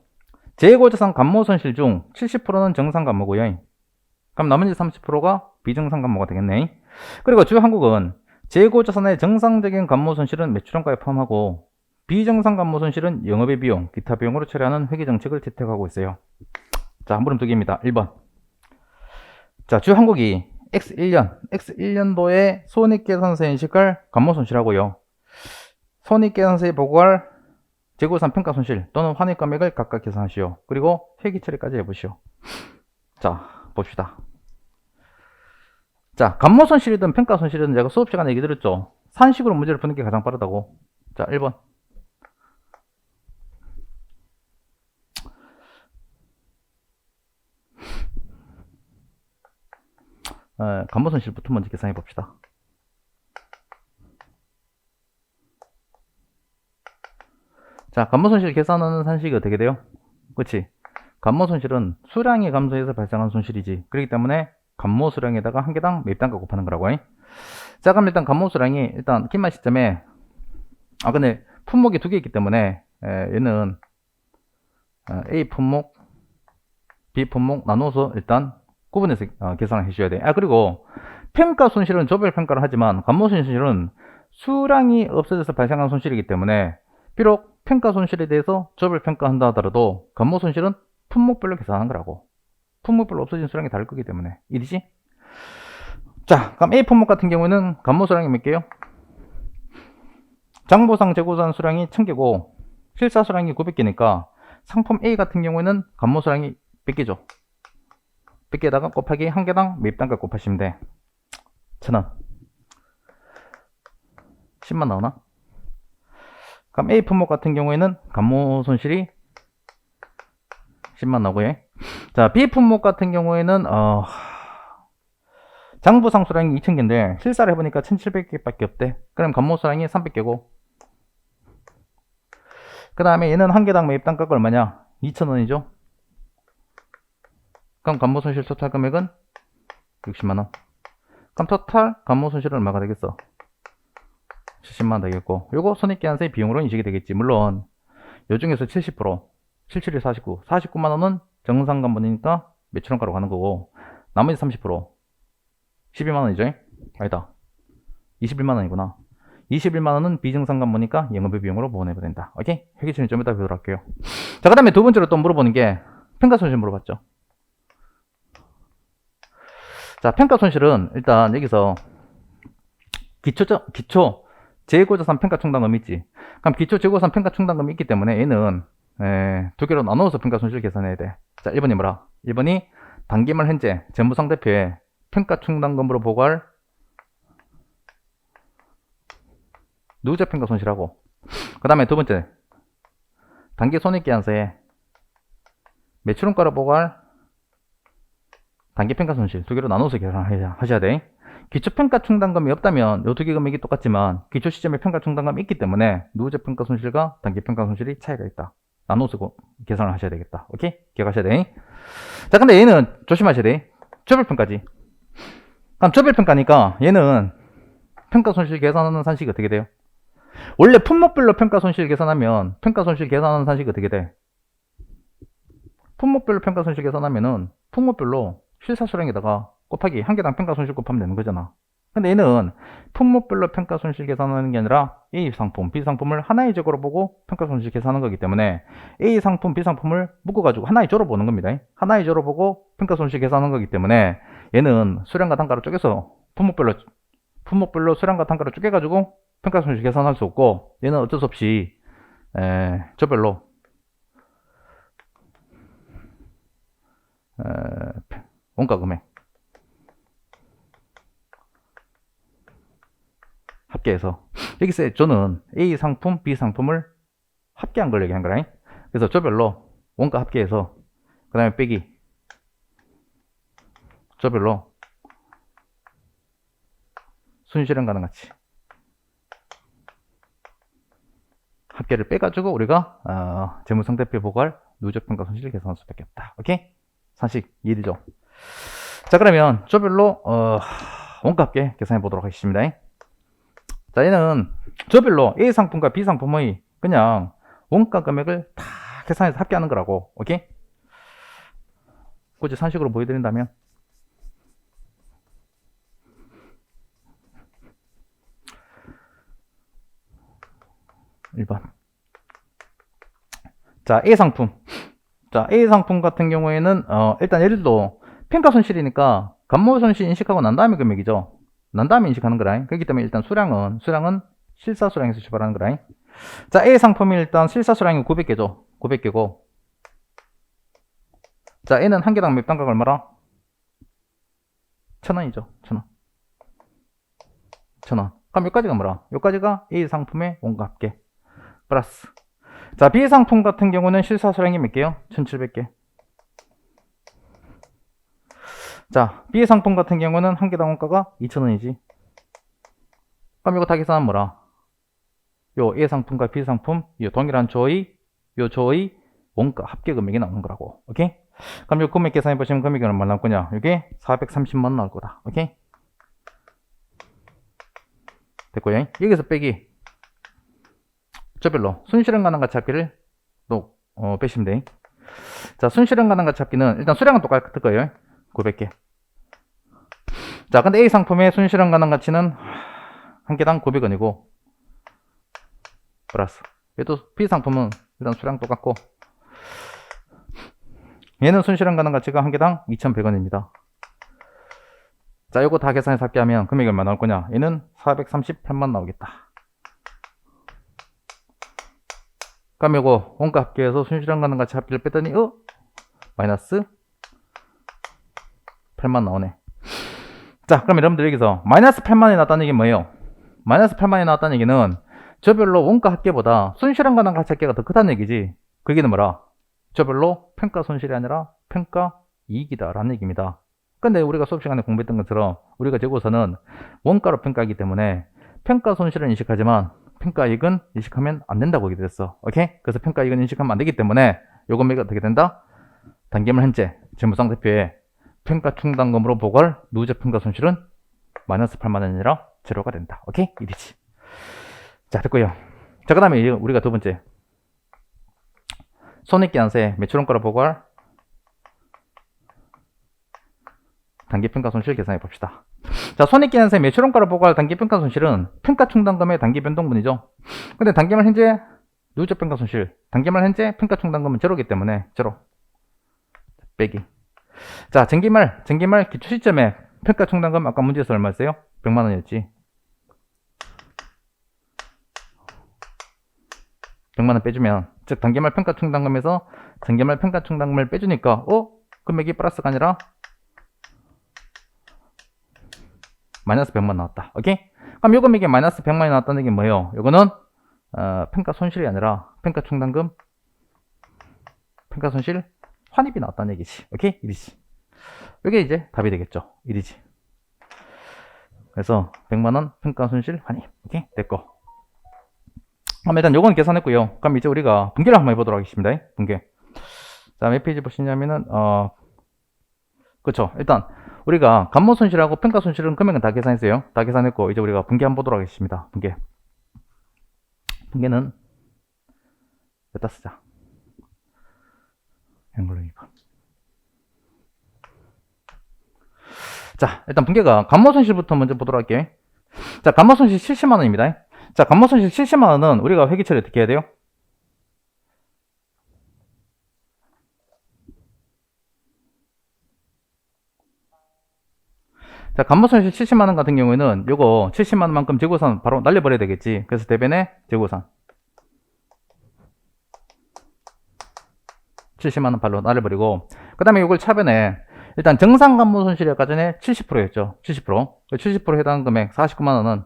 재고자산 감모 손실 중 70%는 정상 감모고요. 그럼 나머지 30%가 비정상 감모가 되겠네. 그리고 주한국은 재고자산의 정상적인 감모 손실은 매출원가에 포함하고 비정상 감모 손실은 영업의 비용, 기타 비용으로 처리하는 회계정책을 채택하고 있어요. 자, 물음 두 개입니다. 1번. 자, 주한국이 X1년도에 손익계산서에 인식할 감모 손실하고요. 손익계산서에 보고할 재고자산 평가 손실 또는 환입 금액을 각각 계산하시오. 그리고 회계 처리까지 해보시오. 자, 봅시다. 자, 감모 손실이든 평가 손실이든 제가 수업 시간에 얘기 드렸죠. 산식으로 문제를 푸는 게 가장 빠르다고. 자, 1번. 감모 손실부터 먼저 계산해 봅시다. 자, 감모 손실 계산하는 산식이 어떻게 돼요? 그렇지? 감모 손실은 수량이 감소해서 발생한 손실이지. 그렇기 때문에 감모 수량에다가 한 개당 매입단가 곱하는 거라고. 자, 그럼 일단 감모 수량이 일단 기말 시점에 근데 품목이 두 개 있기 때문에 얘는 A 품목, B 품목 나눠서 일단 구분해서 계산을 해줘야 돼. 그리고 평가 손실은 조별 평가를 하지만 감모 손실은 수량이 없어져서 발생한 손실이기 때문에 비록 평가 손실에 대해서 조별 평가한다 하더라도 감모 손실은 품목별로 계산하는 거라고. 품목별로 없어진 수량이 다를 거기 때문에. 이해되지? 자, 그럼 A 품목 같은 경우에는 감모 수량이 몇 개요? 장보상 재고자산 수량이 1000개고 실사 수량이 900개니까 상품 A 같은 경우에는 감모 수량이 100개죠. 100개에다가 곱하기 한 개당 매입단가 곱하시면 돼. 1000원. 10만 나오나? 그럼 A 품목 같은 경우에는 감모 손실이 10만 나오고요. 자, B 품목 같은 경우에는 장부상 수량이 2000개인데 실사를 해보니까 1700개밖에 없대. 그럼 감모 수량이 300개고 그 다음에 얘는 한 개당 매입 단가가 얼마냐? 2,000원이죠. 그럼 감모 손실 토탈 금액은 60만원. 그럼 토탈 감모 손실은 얼마가 되겠어? 70만원 되겠고 요거 손익계산서의 비용으로 인식이 되겠지. 물론 요 중에서 70%, 77이 49, 49만 원은 정상간번이니까 매출원가로 가는 거고, 나머지 30%, 12만 원이죠? 아니다. 21만 원이구나. 21만 원은 비정상간번이니까 영업비 비용으로 보내야 된다. 오케이? 회계처는 좀 이따 보도록 할게요. 자, 그 다음에 두 번째로 또 물어보는 게 평가손실 물어봤죠. 자, 평가손실은 일단 여기서 기초 재고자산 평가충당금이 있지. 그럼 기초 재고자산 평가충당금이 있기 때문에 얘는 두 개로 나눠서 평가손실 계산해야 돼. 자, 1번이 뭐라? 1번이 단기말 현재 재무상대표에 평가충당금으로 보고할 누적평가손실하고, 그 다음에 두 번째 단기 손익계산서에 매출원가로 보고할 단기평가손실 두 개로 나눠서 계산하셔야 돼. 기초평가충당금이 없다면 이 두 개 금액이 똑같지만 기초 시점에 평가충당금이 있기 때문에 누적평가손실과 단기평가손실이 차이가 있다. 나눠서 계산을 하셔야 되겠다. 오케이? 기억하셔야 돼. 자, 근데 얘는 조심하셔야 돼. 조별평가지. 그럼 조별평가니까 얘는 평가손실 계산하는 산식이 어떻게 돼요? 원래 품목별로 평가손실 계산하면 평가손실 계산하는 산식이 어떻게 돼? 품목별로 평가손실 계산하면은 품목별로 실사수량에다가 곱하기 한 개당 평가손실 곱하면 되는 거잖아. 근데 얘는 품목별로 평가손실 계산하는 게 아니라 A 상품, B 상품을 하나의 적으로 보고 평가손실 계산하는 거기 때문에 A 상품, B 상품을 묶어가지고 하나의 조로 보는 겁니다. 하나의 조로 보고 평가손실 계산하는 거기 때문에 얘는 수량과 단가로 쪼개서 품목별로 수량과 단가로 쪼개가지고 평가손실 계산할 수 없고, 얘는 어쩔 수 없이 저별로 원가금액 합계해서, 여기서 저는 A 상품, B 상품을 합계한 걸 얘기한 거라. 그래서 저별로 원가 합계해서 그 다음에 빼기 저별로 순실현가능 가치 합계를 빼가지고 우리가 재무상대표 보고할 누적평가 손실을 계산할 수밖에 없다. 오케이? 산식 이해되죠? 자, 그러면 저별로 원가 합계 계산해 보도록 하겠습니다. 자, 얘는 저별로 A 상품과 B 상품의 그냥 원가 금액을 다 계산해서 합계하는 거라고. 오케이? 굳이 산식으로 보여드린다면 1번. 자, A 상품. 자, A 상품 같은 경우에는 일단 예를 들어 평가손실이니까 감모손실 인식하고 난 다음에 금액이죠. 난 다음에 인식하는 거라. 그렇기 때문에 일단 수량은 실사수량에서 출발하는 거라. 자, A 상품이 일단 실사수량이 900개죠. 900개고. 자, A는 한 개당 몇 단가가 얼마라? 1000원이죠. 1000원. 1000원. 그럼 여기까지가 뭐라? 여기까지가 A 상품의 원가 합계. 플러스. 자, B 상품 같은 경우는 실사수량이 몇 개요? 1700개. 자, B 상품 같은 경우는 한 개당 원가가 2000원이지. 그럼 이거 다 계산하면 뭐라? 요 A 상품과 B 상품, 요 동일한 조의 원가 합계 금액이 나오는 거라고. 오케이? 그럼 요 금액 계산해 보시면 금액이 얼마 나올 거냐? 이게 430만 원 나올 거다. 오케이? 됐고요. 여기서 빼기. 저별로 순실현 가능 가치 합계를 또 빼시면 돼. 자, 순실현 가능 가치 합계는 일단 수량은 똑같을 거예요. 900개. 자, 근데 A 상품의 순실현 가능 가치는 한 개당 900원이고 플러스. 얘도 B 상품은 일단 수량 똑같고 얘는 순실현 가능 가치가 한 개당 2,100원입니다. 자, 요거 다 계산해서 합계하면 금액이 얼마 나올 거냐? 얘는 438만 나오겠다. 그럼 요거 원가 합계해서 순실현 가능 가치 합계를 뺐더니 마이너스 8만 나오네. 자, 그럼 여러분들 여기서 마이너스 8만이 나왔다는 얘기는 뭐예요? 마이너스 8만이 나왔다는 얘기는 저별로 원가 합계보다 순실현 가능 가치 합계가 더 크다는 얘기지. 그 얘기는 뭐라? 저별로 평가 손실이 아니라 평가 이익이다 라는 얘기입니다. 근데 우리가 수업 시간에 공부했던 것처럼 우리가 재고서는 원가로 평가하기 때문에 평가 손실은 인식하지만 평가 이익은 인식하면 안 된다고 하게 됐어. 오케이? 그래서 평가 이익은 인식하면 안 되기 때문에 요 금액이 어떻게 된다? 단기물 현재 재무상대표에 평가 충당금으로 보고할 누적 평가 손실은 마이너스 8만 원이 아니라 제로가 된다. 오케이? 이리지. 자, 됐고요. 자, 그 다음에 우리가 두 번째 손익계산서에 매출원가를 보고할 단기평가 손실 계산해 봅시다. 자, 손익계산서에 매출원가를 보고할 단기평가 손실은 평가충당금의 단기 변동분이죠. 근데 단기말 현재 누적 평가 손실, 단기말 현재 평가충당금은 제로이기 때문에 제로 빼기. 자, 전기말 기초 시점에 평가충당금 아까 문제에서 얼마였어요? 100만원이었지. 100만원 빼주면, 즉 단기말 평가충당금에서 전기말 평가충당금을 빼주니까 금액이 플러스가 아니라 마이너스 100만 나왔다. 오케이? 그럼 요 금액이 마이너스 100만이 나왔다는 게 뭐예요? 요거는 평가 손실이 아니라 평가충당금 평가 손실 환입이 나왔다는 얘기지. 오케이? 이리지. 요게 이제 답이 되겠죠. 이리지. 그래서 100만원 평가 손실 환입. 오케이? 됐고. 그럼 일단 요건 계산했고요. 그럼 이제 우리가 분개를 한번 해보도록 하겠습니다. 분개. 자, 몇 페이지 보시냐면은 그쵸. 일단 우리가 감모 손실하고 평가 손실은 금액은 다 계산했어요. 다 계산했고 이제 우리가 분개 한번 보도록 하겠습니다. 분개는 여기다 쓰자. 행글로 2번. 자, 일단 분개가 감모 손실부터 먼저 보도록 할게요. 자, 감모 손실 70만원입니다. 자, 감모 손실 70만원은 우리가 회계 처리 어떻게 해야 돼요? 자, 감모 손실 70만원 같은 경우에는 요거 70만원만큼 재고산 바로 날려버려야 되겠지. 그래서 대변에 재고산 70만원 바로 날려버리고, 그 다음에 요걸 차변에 일단 정상 감모 손실이 아까 전에 70%였죠. 70% 해당 금액 49만원은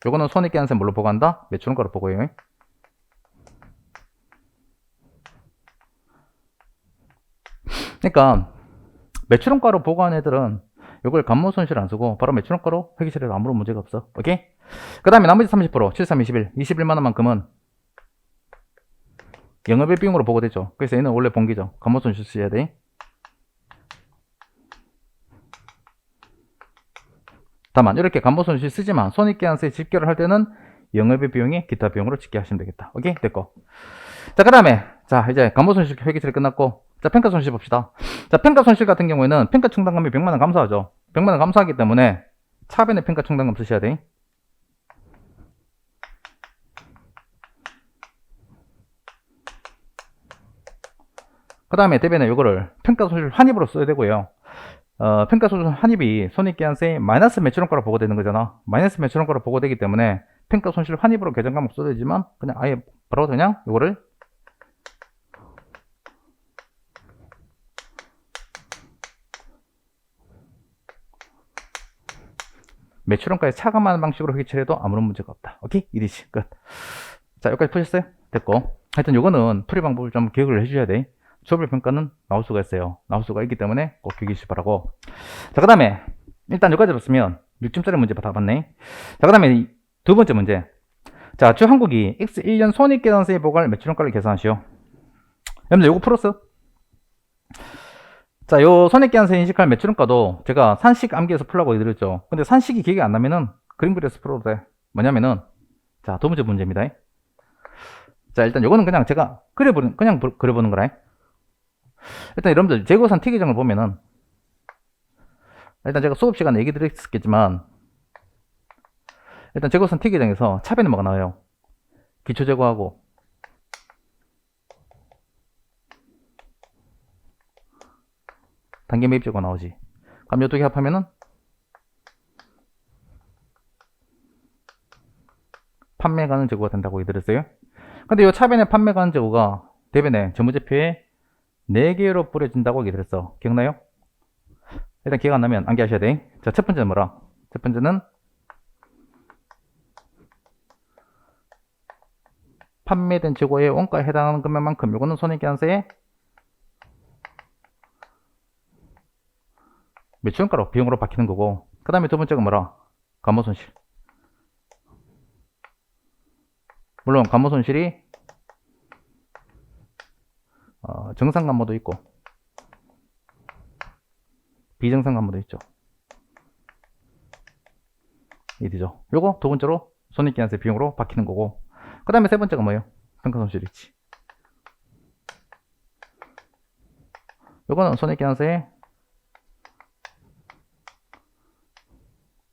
요거는 손익계산서에 뭘로 보고한다? 매출원가로 보고요. 그러니까 매출원가로 보고한 애들은 요걸 감모 손실 안 쓰고 바로 매출원가로 회계 처리해도 아무런 문제가 없어. 오케이? 그 다음에 나머지 30% 73, 21 21만원만큼은 영업의 비용으로 보고되죠. 그래서 얘는 원래 본기죠. 감모 손실 써야 돼. 다만 이렇게 감모 손실 쓰지만 손익계산서에 집계를 할 때는 영업의 비용이 기타 비용으로 집계하시면 되겠다. 오케이? 됐고. 자, 그 다음에 자, 이제 감모 손실 회계 처리 끝났고, 자, 평가 손실 봅시다. 자, 평가 손실 같은 경우에는 평가 충당금이 100만원 감소하죠. 100만원 감소하기 때문에 차변에 평가 충당금 쓰셔야 돼. 그 다음에 대변에 요거를 평가 손실 환입으로 써야 되고요. 평가 손실 환입이 손익계산서에 마이너스 매출원가로 보고되는 거잖아. 마이너스 매출원가로 보고되기 때문에 평가 손실 환입으로 계정 과목 써야 되지만 그냥 아예 바로 그냥 요거를 매출원가에 차감하는 방식으로 회계 처리해도 아무런 문제가 없다. 오케이? 이리지. 끝. 자, 여기까지 푸셨어요? 됐고. 하여튼 요거는 풀이 방법을 좀 기억을 해주셔야 돼. 조별 평가는 나올 수가 있어요. 나올 수가 있기 때문에 꼭 기억해주시기 바라고. 자, 그 다음에 일단 여기까지 봤으면 6점짜리 문제 다 봤네. 자, 그 다음에 두 번째 문제. 자, 주한국이 X1년 손익계산서에 보고할 매출원가를 계산하시오. 여러분들 요거 풀었어? 자, 요 손익계산서에 인식할 매출원가도 제가 산식 암기해서 풀라고 해드렸죠. 근데 산식이 기억이 안 나면은 그림 그려서 풀어도 돼. 뭐냐면은, 자, 두 번째 문제입니다. 자, 일단 요거는 그냥 제가 그냥 그려보는 거라. 일단 여러분들 재고산 T계정을 보면은, 일단 제가 수업 시간에 얘기 드렸겠지만, 일단 재고산 T계정에서 차변에 뭐가 나와요? 기초재고하고 단기 매입재고 나오지. 그럼 요 두 개 합하면은 판매 가능 재고가 된다고 얘기드렸어요. 근데 요 차변에 판매 가능 재고가 대변에 재무제표에 4개로 뿌려진다고 얘기드렸어. 기억나요? 일단 기억 안 나면 암기하셔야 돼. 자, 첫 번째는 뭐라? 첫 번째는 판매된 재고의 원가에 해당하는 금액만큼 요거는 손익계산서에 매출원가로 비용으로 바뀌는 거고, 그 다음에 두 번째가 뭐라? 감모손실. 물론 감모손실이 정상 감모도 있고 비정상 감모도 있죠. 이되죠. 요거 두 번째로 손익계산서의 비용으로 바뀌는 거고, 그 다음에 세 번째가 뭐예요? 평가손실이지. 요거는 손익계산서에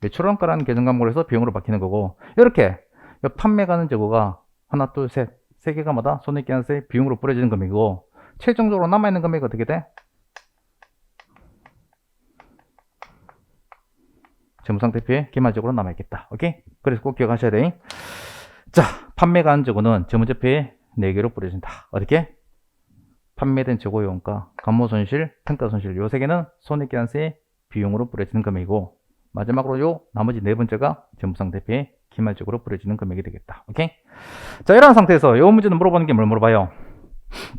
매출원가라는 계정 과목을 해서 비용으로 바뀌는 거고, 이렇게 판매 가능 재고가 하나, 둘, 셋, 세 개가마다 손익계산서에 비용으로 뿌려지는 금액이고, 최종적으로 남아있는 금액이 어떻게 돼? 재무상태표에 기말재고로 남아있겠다. 오케이? 그래서 꼭 기억하셔야 돼. 자, 판매 가능 재고는 재무제표에 4개로 뿌려진다. 어떻게? 판매된 재고용가, 감모손실, 평가손실, 요 3개는 손익계산서에 비용으로 뿌려지는 금액이고, 마지막으로 요 나머지 4번째가 재무상태표에 기말재고로 뿌려지는 금액이 되겠다. 오케이? 자, 이런 상태에서 요 문제는 물어보는 게 뭘 물어봐요?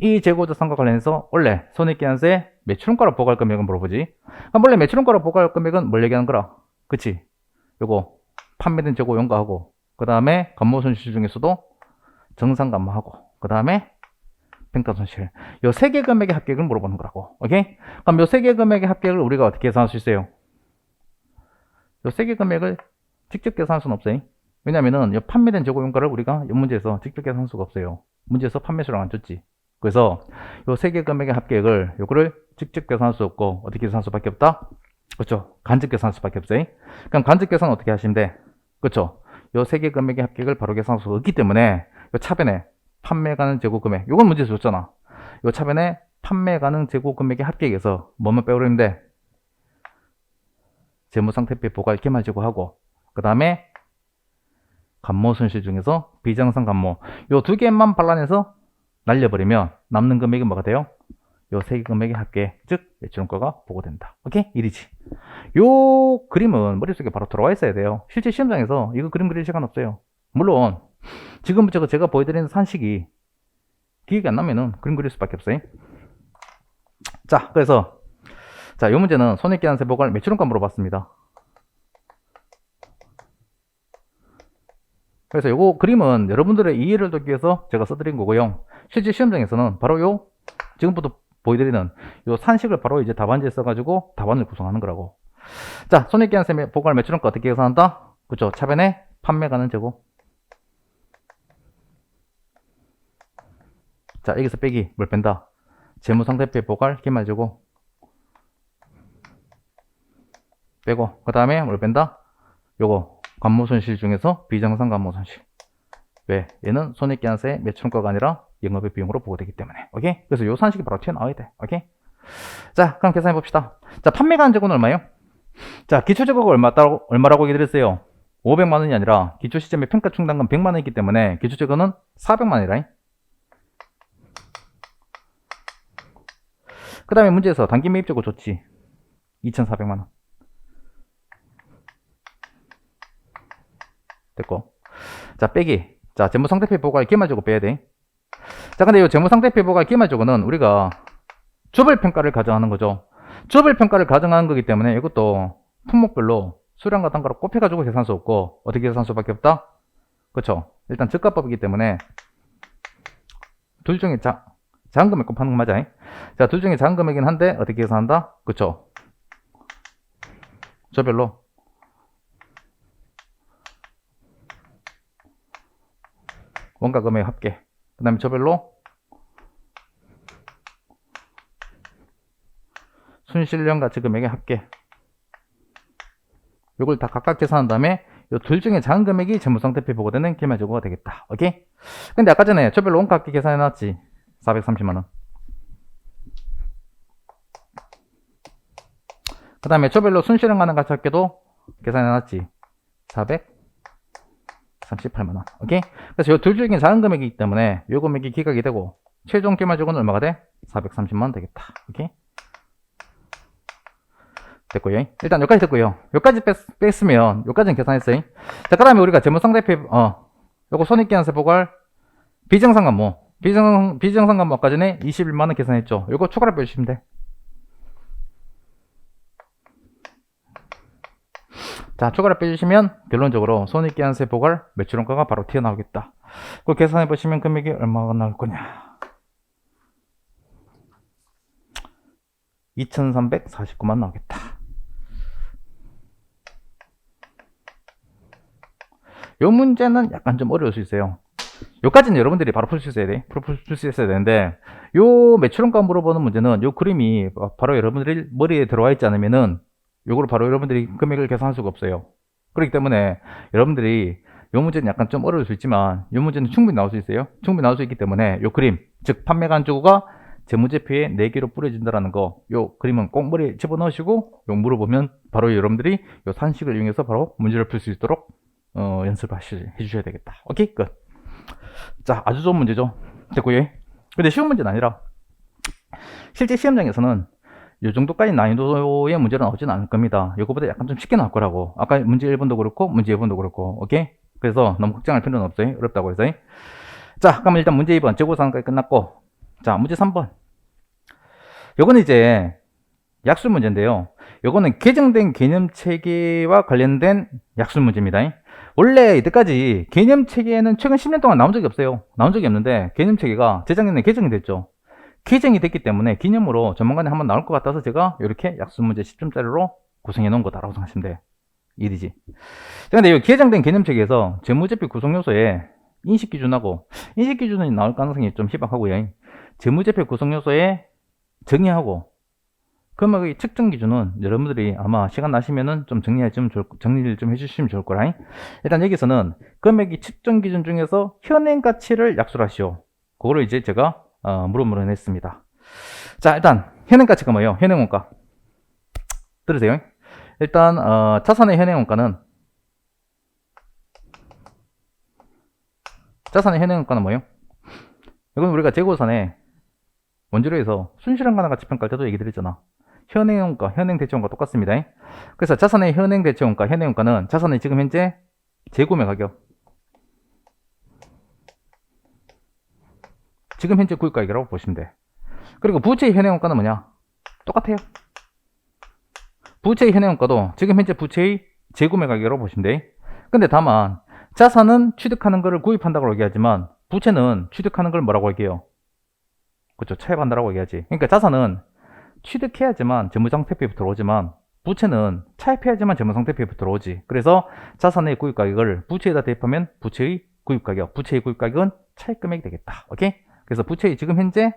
이 재고자산과 관련해서 원래 손익계산서에 매출원가로 보고할 금액은 물어보지. 그럼 원래 매출원가로 보고할 금액은 뭘 얘기하는 거라? 그치? 요거 판매된 재고용가하고, 그 다음에 감모손실 중에서도 정상감모하고, 그 다음에 평가손실, 요 3개 금액의 합계액을 물어보는 거라고. 오케이? 그럼 요 3개 금액의 합계액을 우리가 어떻게 계산할 수 있어요? 요 3개 금액을 직접 계산할 수는 없어요. 왜냐면은 요 판매된 재고용가를 우리가 이 문제에서 직접 계산할 수가 없어요. 문제에서 판매수를 안 줬지. 그래서 요 3개 금액의 합계액을 요거를 직접 계산할 수 없고 어떻게 계산할 수밖에 없다? 그렇죠. 간접 계산할 수밖에 없어요. 그럼 간접 계산 어떻게 하시면 돼? 그렇죠. 요 3개 금액의 합계액을 바로 계산할 수 없기 때문에 요 차변에 판매 가능 재고 금액, 요건 문제에서 줬잖아. 요 차변에 판매 가능 재고 금액의 합계액에서 뭐만 빼오르면 돼? 재무상태표 보고할 기말재고하고, 그 다음에 감모손실 중에서 비정상 감모, 요 2개만 반란해서 날려버리면 남는 금액이 뭐가 돼요? 요 3개 금액의 합계, 즉 매출원가가 보고된다. 오케이? 일이지. 요 그림은 머릿속에 바로 들어와 있어야 돼요. 실제 시험장에서 이거 그림 그릴 시간 없어요. 물론 지금부터 제가 보여드리는 산식이 기억이 안 나면은 그림 그릴 수밖에 없어요. 자, 그래서 자, 이 문제는 손익계산서 보고할 매출원가 물어봤습니다. 그래서 요거 그림은 여러분들의 이해를 돕기 위해서 제가 써드린 거고요. 실제 시험장에서는 바로 요 지금부터 보여드리는 요 산식을 바로 이제 답안지에 써가지고 답안을 구성하는 거라고. 자, 손익계산서 보고할 매출원가 어떻게 계산한다? 그쵸? 차변에 판매 가능 재고. 자, 여기서 빼기 뭘 뺀다? 재무상태표에 보고할 기말재고 빼고, 그 다음에 뭘 뺀다? 요거 감모손실 중에서 비정상 감모손실. 왜? 얘는 손익계산서의 매출원가가 아니라 영업의 비용으로 보고되기 때문에. 오케이? 그래서 요 산식이 바로 튀어나와야 돼. 오케이? 자, 그럼 계산해 봅시다. 자, 판매 가능 재고는 얼마예요? 자, 기초재고가 얼마라고 얘기 드렸어요? 500만 원이 아니라 기초 시점에 평가 충당금 100만 원이기 때문에 기초재고는 400만 원이라. 그 다음에 문제에서 단기 매입재고 줬지. 2,400만 원. 됐고. 자, 빼기. 자, 재무상태표 보고할 기말재고 빼야 돼. 자, 근데 이 재무상태표 보고할 기말재고는 우리가 주벌평가를 가정하는 거죠. 주벌평가를 가정하는 거기 때문에 이것도 품목별로 수량과 단가로 곱해가지고 계산할 수 없고 어떻게 계산할 수밖에 없다? 그쵸? 일단 즉가법이기 때문에 둘 중에 작은 금액 곱하는 거 맞아. 자, 둘 중에 작은 금액이긴 한데 어떻게 계산한다? 그쵸? 저별로 원가 금액 합계, 그 다음에 저별로 순실령 가치 금액의 합계, 요걸 다 각각 계산한 다음에 요 둘 중에 작은 금액이 재무상태표 보고되는 기말재고가 되겠다. 오케이? 근데 아까 전에 저별로 원가 합계 계산해 놨지. 430만원. 그 다음에 저별로 순실령 가능 가치 합계도 계산해 놨지. 438만원. 오케이? 그래서 요 둘 중에 작은 금액이기 때문에 요 금액이 기각이 되고 최종 기말재고는 얼마가 돼? 430만원 되겠다. 오케이? 됐고요. 일단 여기까지 됐고요. 여기까지 뺐으면 여기까지는 계산했어요. 자, 그 다음에 우리가 재무상태표 요거 손익계산서 보고할 비정상감모, 비정상감모 아까 전에 21만원 계산했죠. 요거 추가로 빼주시면 돼. 자, 추가로 빼주시면 결론적으로 손익계산서에 보고할 매출원가가 바로 튀어나오겠다. 그 계산해 보시면 금액이 얼마가 나올 거냐? 2,349만 나오겠다. 이 문제는 약간 좀 어려울 수 있어요. 요까지는 여러분들이 바로 풀 수 있어야 돼. 풀 수 있어야 되는데, 요 매출원가 물어보는 문제는 요 그림이 바로 여러분들이 머리에 들어와 있지 않으면은, 요거를 바로 여러분들이 금액을 계산할 수가 없어요. 그렇기 때문에 여러분들이 요 문제는 약간 좀 어려울 수 있지만, 요 문제는 충분히 나올 수 있어요. 충분히 나올 수 있기 때문에, 요 그림, 즉, 판매간주가 재무제표에 4개로 뿌려진다라는 거, 요 그림은 꼭 머리에 집어넣으시고, 요 물어보면 바로 여러분들이 요 산식을 이용해서 바로 문제를 풀 수 있도록 연습을 해주셔야 되겠다. 오케이? 끝. 자, 아주 좋은 문제죠. 됐고요. 근데 쉬운 문제는 아니라 실제 시험장에서는 이 정도까지 난이도의 문제는 나오지는 않을 겁니다. 이거보다 약간 좀 쉽게 나올 거라고. 아까 문제 1번도 그렇고 문제 2번도 그렇고. 오케이? 그래서 너무 걱정할 필요는 없어요. 어렵다고 해서. 자, 그러면 일단 문제 2번 재고상까지 끝났고, 자, 문제 3번. 요거는 이제 약술 문제인데요. 요거는 개정된 개념체계와 관련된 약술 문제입니다. 원래 이때까지 개념체계는 최근 10년 동안 나온 적이 없어요. 나온 적이 없는데 개념체계가 재작년에 개정이 됐죠. 개정이 됐기 때문에 기념으로 조만간에 한번 나올 것 같아서 제가 이렇게 약술 문제 10점짜리로 구성해 놓은 거다라고 생각하시면 돼. 이해되지? 근데 이 개정된 개념체계에서 재무제표 구성요소에 인식기준하고, 인식기준이 나올 가능성이 좀 희박하고요. 재무제표 구성요소에 정의하고, 금액의 측정 기준은 여러분들이 아마 시간 나시면은 좀 정리를 좀 해주시면 좋을 거라. 일단 여기서는 금액의 측정 기준 중에서 현행 가치를 약술하시오. 그거를 이제 제가 물어냈습니다. 자, 일단 현행 가치가 뭐예요? 현행 원가. 들으세요. 일단 자산의 현행 원가는 뭐예요? 이건 우리가 재고산에 원재료에서 순실현가나 가치 평가할 때도 얘기 드렸잖아. 현행원가, 현행대체원가 똑같습니다. 그래서 자산의 현행대체원가, 현행원가는 자산의 지금 현재 재구매 가격, 지금 현재 구입가격이라고 보시면 돼. 그리고 부채의 현행원가는 뭐냐? 똑같아요. 부채의 현행원가도 지금 현재 부채의 재구매 가격이라고 보시면 돼. 근데 다만 자산은 취득하는 것을 구입한다고 얘기하지만 부채는 취득하는 걸 뭐라고 얘기해요? 그렇죠. 차입한다라고 얘기하지. 그러니까 자산은 취득해야지만 재무상태표에 들어오지만 부채는 차입해야지만 재무상태표에 들어오지. 그래서 자산의 구입가격을 부채에다 대입하면 부채의 구입가격, 부채의 구입가격은 차입금액이 되겠다. 오케이? 그래서 부채의 지금 현재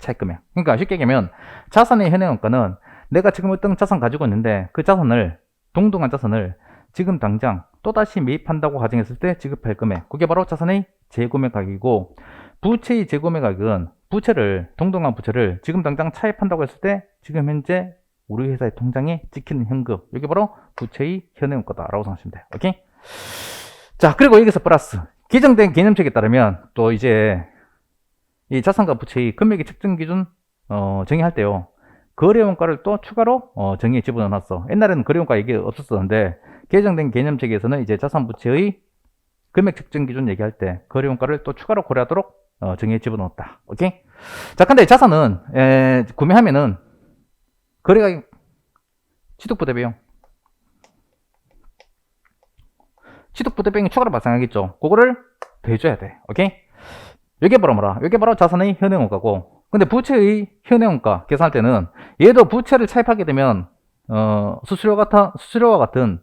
차입금액. 그러니까 쉽게 얘기하면 자산의 현행원가는 내가 지금 어떤 자산 가지고 있는데 그 자산을, 동등한 자산을 지금 당장 또다시 매입한다고 가정했을 때 지급할 금액, 그게 바로 자산의 재구매 가격이고, 부채의 재구매 가격은 부채를, 동등한 부채를 지금 당장 차입한다고 했을 때 지금 현재 우리 회사의 통장에 찍히는 현금, 이게 바로 부채의 현행원가다라고 생각하시면 돼요. 오케이? 자, 그리고 여기서 플러스 개정된 개념책에 따르면 또 이제 이 자산과 부채의 금액의 측정 기준 정의할 때요, 거래원가를 또 추가로 정의에 집어넣어놨어. 옛날에는 거래원가 얘기 없었었는데 개정된 개념책에서는 이제 자산 부채의 금액 측정 기준 얘기할 때 거래원가를 또 추가로 고려하도록 정의에 집어넣었다. 오케이? 자, 근데 자산은 구매하면은 거래가 취득부대 비용, 취득부대 비용이 추가로 발생하겠죠. 그거를 더해줘야 돼. 오케이? 이게 바로 뭐라? 이게 바로 자산의 현행원가고, 근데 부채의 현행원가 계산할 때는 얘도 부채를 차입하게 되면 수수료와 같은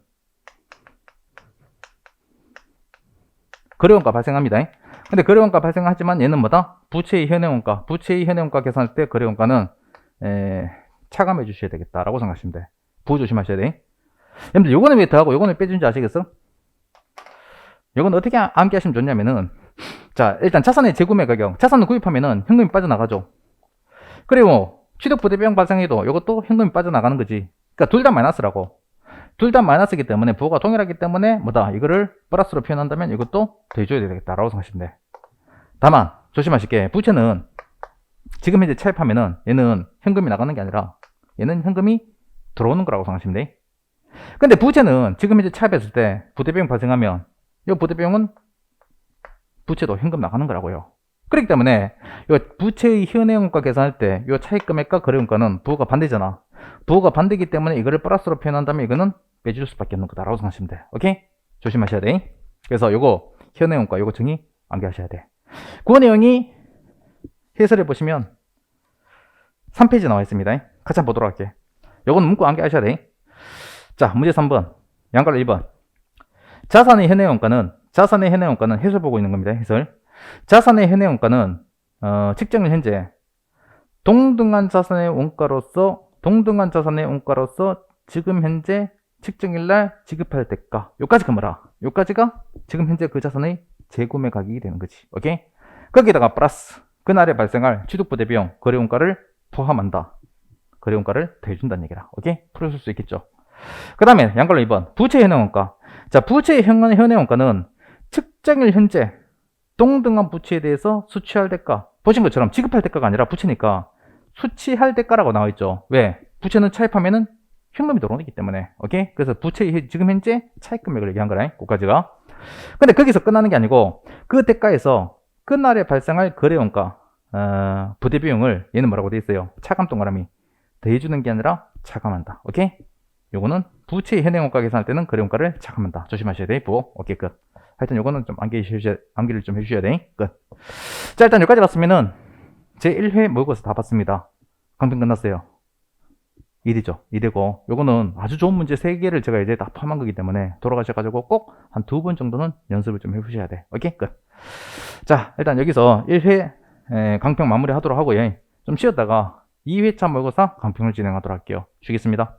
거래원가 발생합니다. 근데 거래원가 발생하지만 얘는 뭐다? 부채의 현행원가, 부채의 현행원가 계산할 때 거래원가는 차감해 주셔야 되겠다라고 생각하시면 돼. 부호 조심하셔야 돼. 여러분들 요거는 왜 더하고 요거는 빼준지 아시겠어? 요건 어떻게 암기하시면 좋냐면은, 자, 일단 자산의 재구매 가격, 자산을 구입하면은 현금이 빠져나가죠. 그리고 취득부대 비용 발생해도 이것도 현금이 빠져나가는 거지. 그러니까 둘 다 마이너스라고. 둘 다 마이너스이기 때문에 부호가 동일하기 때문에 뭐다? 이거를 플러스로 표현한다면 이것도 더해줘야 되겠다라고 생각하시면 돼. 다만 조심하실 게, 부채는 지금 현재 차입하면은 얘는 현금이 나가는 게 아니라 얘는 현금이 들어오는 거라고 생각하시면 돼. 근데 부채는 지금 현재 차입했을 때 부대비용 발생하면 이 부대비용은 부채도 현금 나가는 거라고요. 그렇기 때문에 이 부채의 현행원가 계산할 때 이 차입금액과 거래원가는 부호가 반대잖아. 부호가 반대이기 때문에 이거를 플러스로 표현한다면 이거는 빼줄 수밖에 없는 거다라고 생각하시면 돼. 오케이? 조심하셔야 돼. 그래서 요거 현행원가 요거 정의 암기하셔야 돼. 그 내용이 해설해 보시면 3페이지 나와 있습니다. 같이 한번 보도록 할게. 요거는 문구 암기하셔야 돼. 자, 문제 3번. 양갈로 2번. 자산의 현해원가는 해설 보고 있는 겁니다. 해설. 자산의 현해원가는 측정일 현재 동등한 자산의 원가로서 지금 현재 측정일날 지급할 대가. 요까지가 뭐라? 요까지가 지금 현재 그 자산의 재구매 가격이 되는 거지. 오케이? 거기다가 플러스 그날에 발생할 취득부대 비용, 거래원가를 포함한다. 거래원가를 더해준다는 얘기라. 오케이? 풀어줄 수 있겠죠. 그 다음에 양갈로 2번. 부채 현해원가. 자, 부채 현해원가는 측정일 현재 동등한 부채에 대해서 수취할 대가. 보신 것처럼 지급할 대가가 아니라 부채니까 수취할 대가라고 나와 있죠. 왜? 부채는 차입하면은 현금이 들어오기 때문에. 오케이? 그래서 부채 지금 현재 차입 금액을 얘기한 거라. 그까지가. 근데 거기서 끝나는 게 아니고 그 대가에서 그날에 발생할 거래원가, 부대 비용을 얘는 뭐라고 돼 있어요? 차감 동그라미. 더해주는 게 아니라 차감한다. 오케이? 요거는 부채 현행원가 계산할 때는 거래원가를 차감한다. 조심하셔야 돼. 오케이, 끝. 하여튼 요거는 좀 암기를 좀 해주셔야 돼. 끝. 자, 일단 여기까지 봤으면은 제 1회 모의고사 다 봤습니다. 강평 끝났어요. 2대죠. 2대고 요거는 아주 좋은 문제 3개를 제가 이제 다 포함한 거기 때문에 돌아가셔가지고 꼭 한 2번 정도는 연습을 좀 해보셔야 돼. 오케이? 끝. 자, 일단 여기서 1회 강평 마무리 하도록 하고요. 좀 쉬었다가 2회차 모의고사 강평을 진행하도록 할게요. 쉬겠습니다.